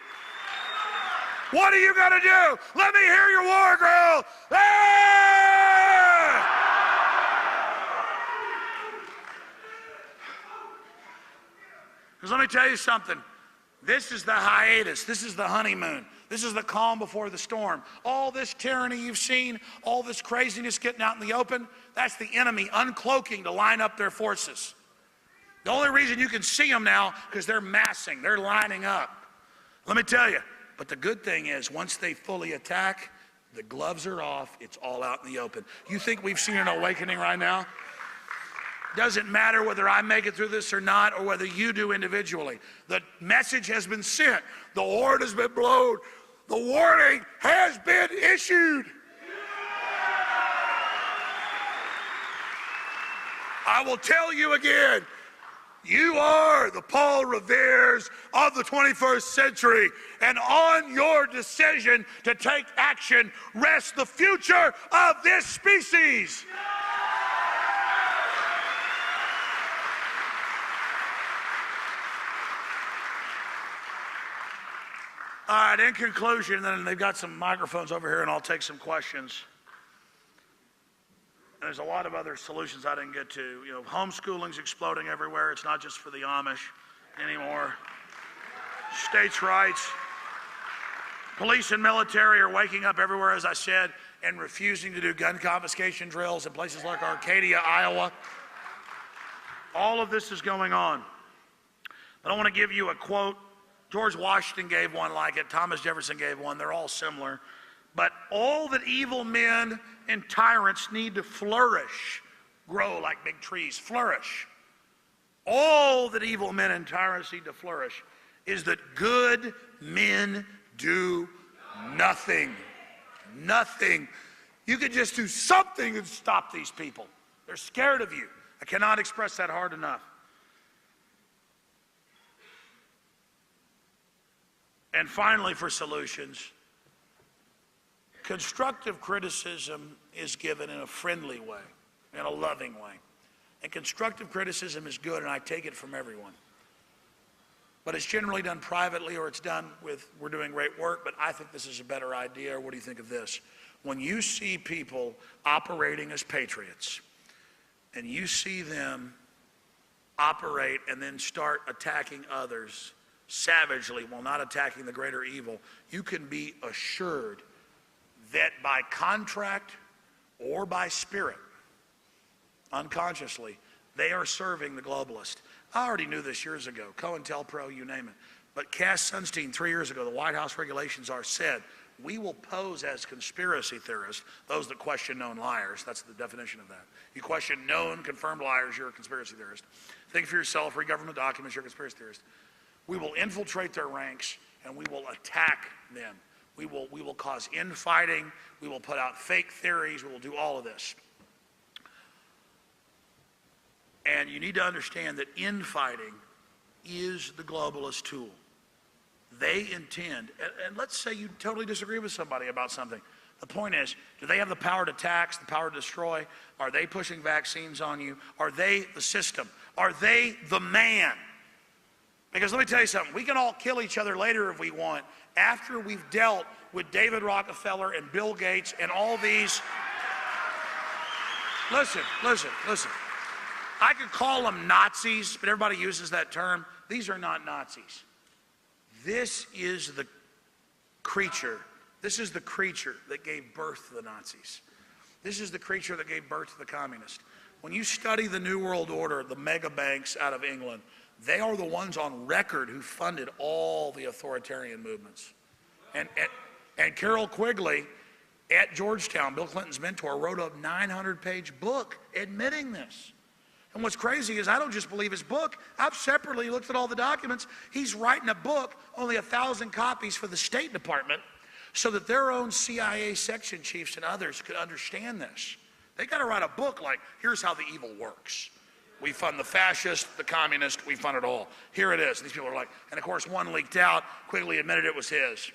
What are you going to do? Let me hear your war growl. Ah! Because let me tell you something. This is the hiatus. This is the honeymoon. This is the calm before the storm. All this tyranny you've seen, all this craziness getting out in the open, that's the enemy uncloaking to line up their forces. The only reason you can see them now because they're massing, they're lining up. Let me tell you, but the good thing is once they fully attack, the gloves are off, it's all out in the open. You think we've seen an awakening right now? Doesn't matter whether I make it through this or not, or whether you do individually. The message has been sent. The horn has been blown. The warning has been issued. I will tell you again, You are the Paul Revere's of the 21st century, and on your decision to take action rests the future of this species. All right, in conclusion, then they've got some microphones over here, and I'll take some questions. And there's a lot of other solutions I didn't get to. You know, homeschooling's exploding everywhere. It's not just for the Amish anymore. States' rights. Police and military are waking up everywhere, as I said, and refusing to do gun confiscation drills in places like Arcadia, Iowa. All of this is going on. I don't want to give you a quote. George Washington gave one like it. Thomas Jefferson gave one. They're all similar. But all that evil men and tyrants need to flourish, grow like big trees, flourish. All that evil men and tyrants need to flourish is that good men do nothing. Nothing. You could just do something and stop these people. They're scared of you. I cannot express that hard enough. And finally, for solutions, constructive criticism is given in a friendly way, in a loving way. And constructive criticism is good, and I take it from everyone. But it's generally done privately, or it's done with, we're doing great work, but I think this is a better idea. Or what do you think of this? When you see people operating as patriots, and you see them operate and then start attacking others savagely while not attacking the greater evil, you can be assured that by contract or by spirit, unconsciously, they are serving the globalist. I already knew this years ago, COINTELPRO, you name it. But Cass Sunstein, 3 years ago, the White House regulations said, we will pose as conspiracy theorists, those that question known liars. That's the definition of that. You question known, confirmed liars, you're a conspiracy theorist. Think for yourself, read government documents, you're a conspiracy theorist. We will infiltrate their ranks, and we will attack them. We will cause infighting. We will put out fake theories. We will do all of this. And you need to understand that infighting is the globalist tool. They intend, and let's say you totally disagree with somebody about something. The point is, do they have the power to tax, the power to destroy? Are they pushing vaccines on you? Are they the system? Are they the man? Because let me tell you something, we can all kill each other later if we want, after we've dealt with David Rockefeller and Bill Gates and all these. Listen. I could call them Nazis, but everybody uses that term. These are not Nazis. This is the creature. This is the creature that gave birth to the Nazis. This is the creature that gave birth to the communists. When you study the New World Order, the mega banks out of England, they are the ones on record who funded all the authoritarian movements. And Carol Quigley at Georgetown, Bill Clinton's mentor, wrote a 900-page book admitting this. And what's crazy is I don't just believe his book. I've separately looked at all the documents. He's writing a book, only 1,000 copies for the State Department, so that their own CIA section chiefs and others could understand this. They got to write a book like, here's how the evil works. We fund the fascist, the communist, we fund it all. Here it is. And these people are like, and of course one leaked out, Quigley admitted it was his.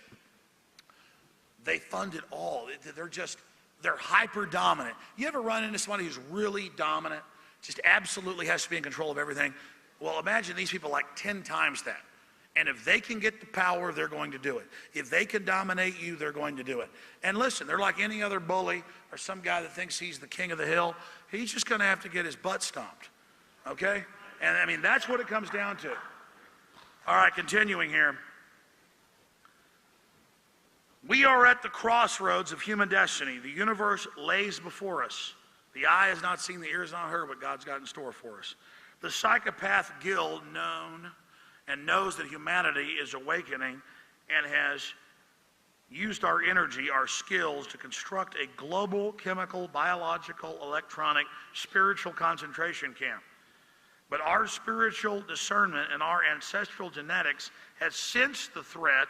They fund it all. They're hyper dominant. You ever run into somebody who's really dominant? Just absolutely has to be in control of everything? Well, imagine these people like 10 times that. And if they can get the power, they're going to do it. If they can dominate you, they're going to do it. And listen, they're like any other bully or some guy that thinks he's the king of the hill. He's just going to have to get his butt stomped. Okay? And I mean, that's what it comes down to. All right, continuing here. We are at the crossroads of human destiny. The universe lays before us. The eye has not seen, the ear has not heard what God's got in store for us. The psychopath guild knows that humanity is awakening and has used our energy, our skills to construct a global chemical, biological, electronic, spiritual concentration camp. But our spiritual discernment and our ancestral genetics has sensed the threat,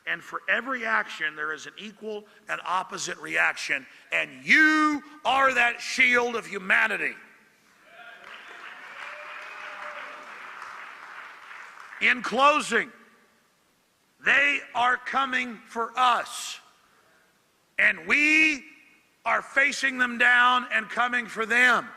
and for every action there is an equal and opposite reaction, and you are that shield of humanity. In closing, they are coming for us, and we are facing them down and coming for them.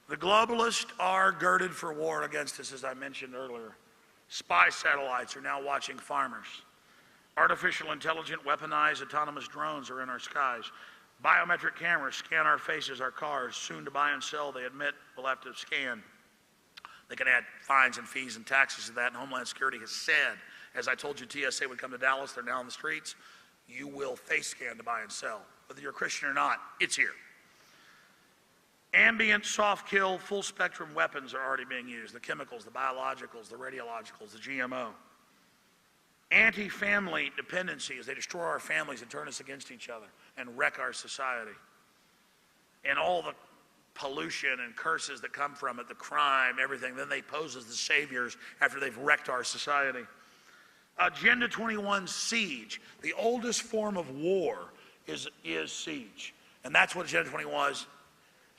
The globalists are girded for war against us, as I mentioned earlier. Spy satellites are now watching farmers. Artificial intelligent, weaponized, autonomous drones are in our skies. Biometric cameras scan our faces, our cars, soon to buy and sell. They admit we'll have to scan. They can add fines and fees and taxes to that, and Homeland Security has said, as I told you TSA would come to Dallas, they're now on the streets, you will face scan to buy and sell. Whether you're a Christian or not, it's here. Ambient, soft kill, full spectrum weapons are already being used. The chemicals, the biologicals, the radiologicals, the GMO. Anti-family dependency as they destroy our families and turn us against each other and wreck our society. And all the pollution and curses that come from it, the crime, everything. Then they pose as the saviors after they've wrecked our society. Agenda 21 siege. The oldest form of war is siege. And that's what Agenda 21 was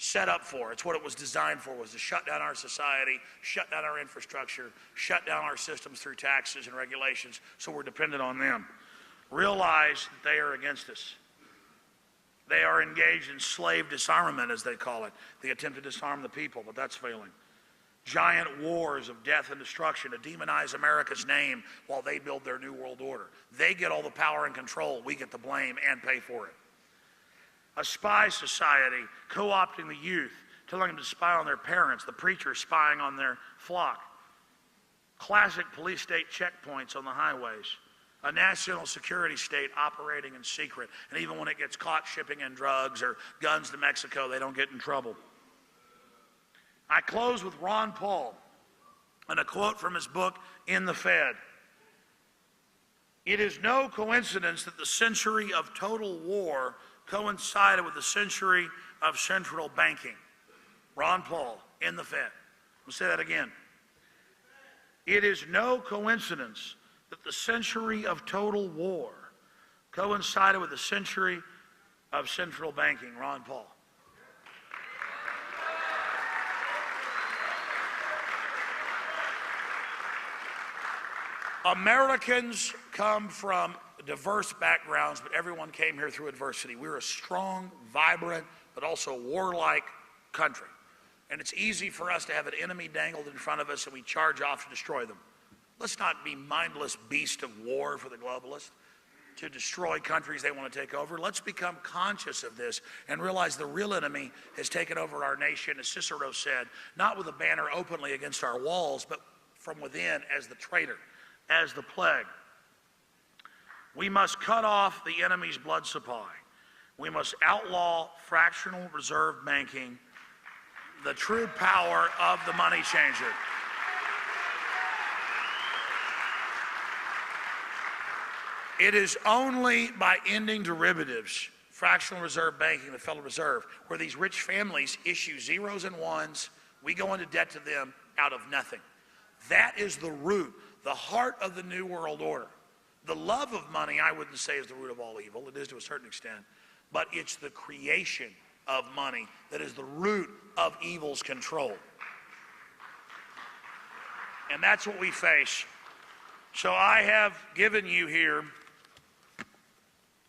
set up for. It's what it was designed for, was to shut down our society, shut down our infrastructure, shut down our systems through taxes and regulations, so we're dependent on them. Realize that they are against us. They are engaged in slave disarmament, as they call it. They attempt to disarm the people, but that's failing. Giant wars of death and destruction to demonize America's name while they build their new world order. They get all the power and control. We get the blame and pay for it. A spy society co-opting the youth, telling them to spy on their parents, the preachers spying on their flock. Classic police state checkpoints on the highways. A national security state operating in secret. And even when it gets caught shipping in drugs or guns to Mexico, they don't get in trouble. I close with Ron Paul and a quote from his book, In the Fed. It is no coincidence that the century of total war coincided with the century of central banking. Ron Paul, In the Fed. I'll say that again. It is no coincidence that the century of total war coincided with the century of central banking. Ron Paul. Americans come from diverse backgrounds, but everyone came here through adversity. We're a strong, vibrant, but also warlike country. And it's easy for us to have an enemy dangled in front of us and we charge off to destroy them. Let's not be mindless beasts of war for the globalists to destroy countries they want to take over. Let's become conscious of this and realize the real enemy has taken over our nation, as Cicero said, not with a banner openly against our walls, but from within as the traitor, as the plague. We must cut off the enemy's blood supply. We must outlaw fractional reserve banking, the true power of the money changer. It is only by ending derivatives, fractional reserve banking, the Federal Reserve, where these rich families issue zeros and ones, we go into debt to them out of nothing. That is the root, the heart of the New World Order. The love of money, I wouldn't say, is the root of all evil. It is to a certain extent. But it's the creation of money that is the root of evil's control. And that's what we face. So I have given you here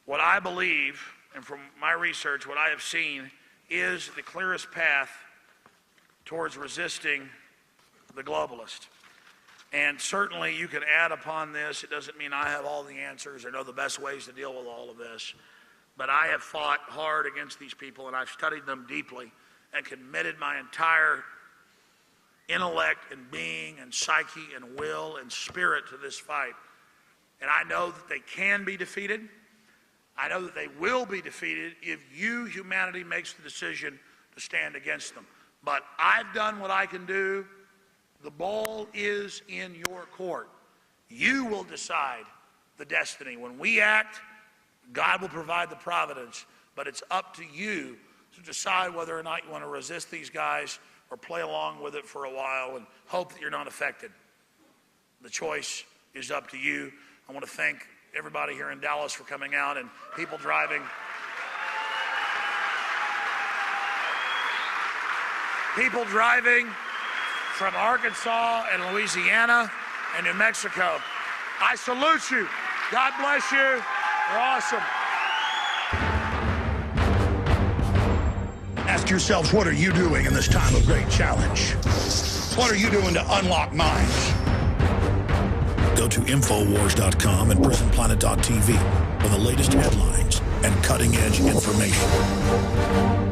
what I believe, and from my research, what I have seen is the clearest path towards resisting the globalist. And certainly you can add upon this. It doesn't mean I have all the answers or know the best ways to deal with all of this. But I have fought hard against these people, and I've studied them deeply and committed my entire intellect and being and psyche and will and spirit to this fight. And I know that they can be defeated. I know that they will be defeated if you, humanity, makes the decision to stand against them. But I've done what I can do. The ball is in your court. You will decide the destiny. When we act, God will provide the providence, but it's up to you to decide whether or not you want to resist these guys or play along with it for a while and hope that you're not affected. The choice is up to you. I want to thank everybody here in Dallas for coming out and people driving. people driving from Arkansas and Louisiana and New Mexico. I salute you. God bless you. You're awesome. Ask yourselves, what are you doing in this time of great challenge? What are you doing to unlock minds? Go to Infowars.com and PrisonPlanet.tv for the latest headlines and cutting-edge information.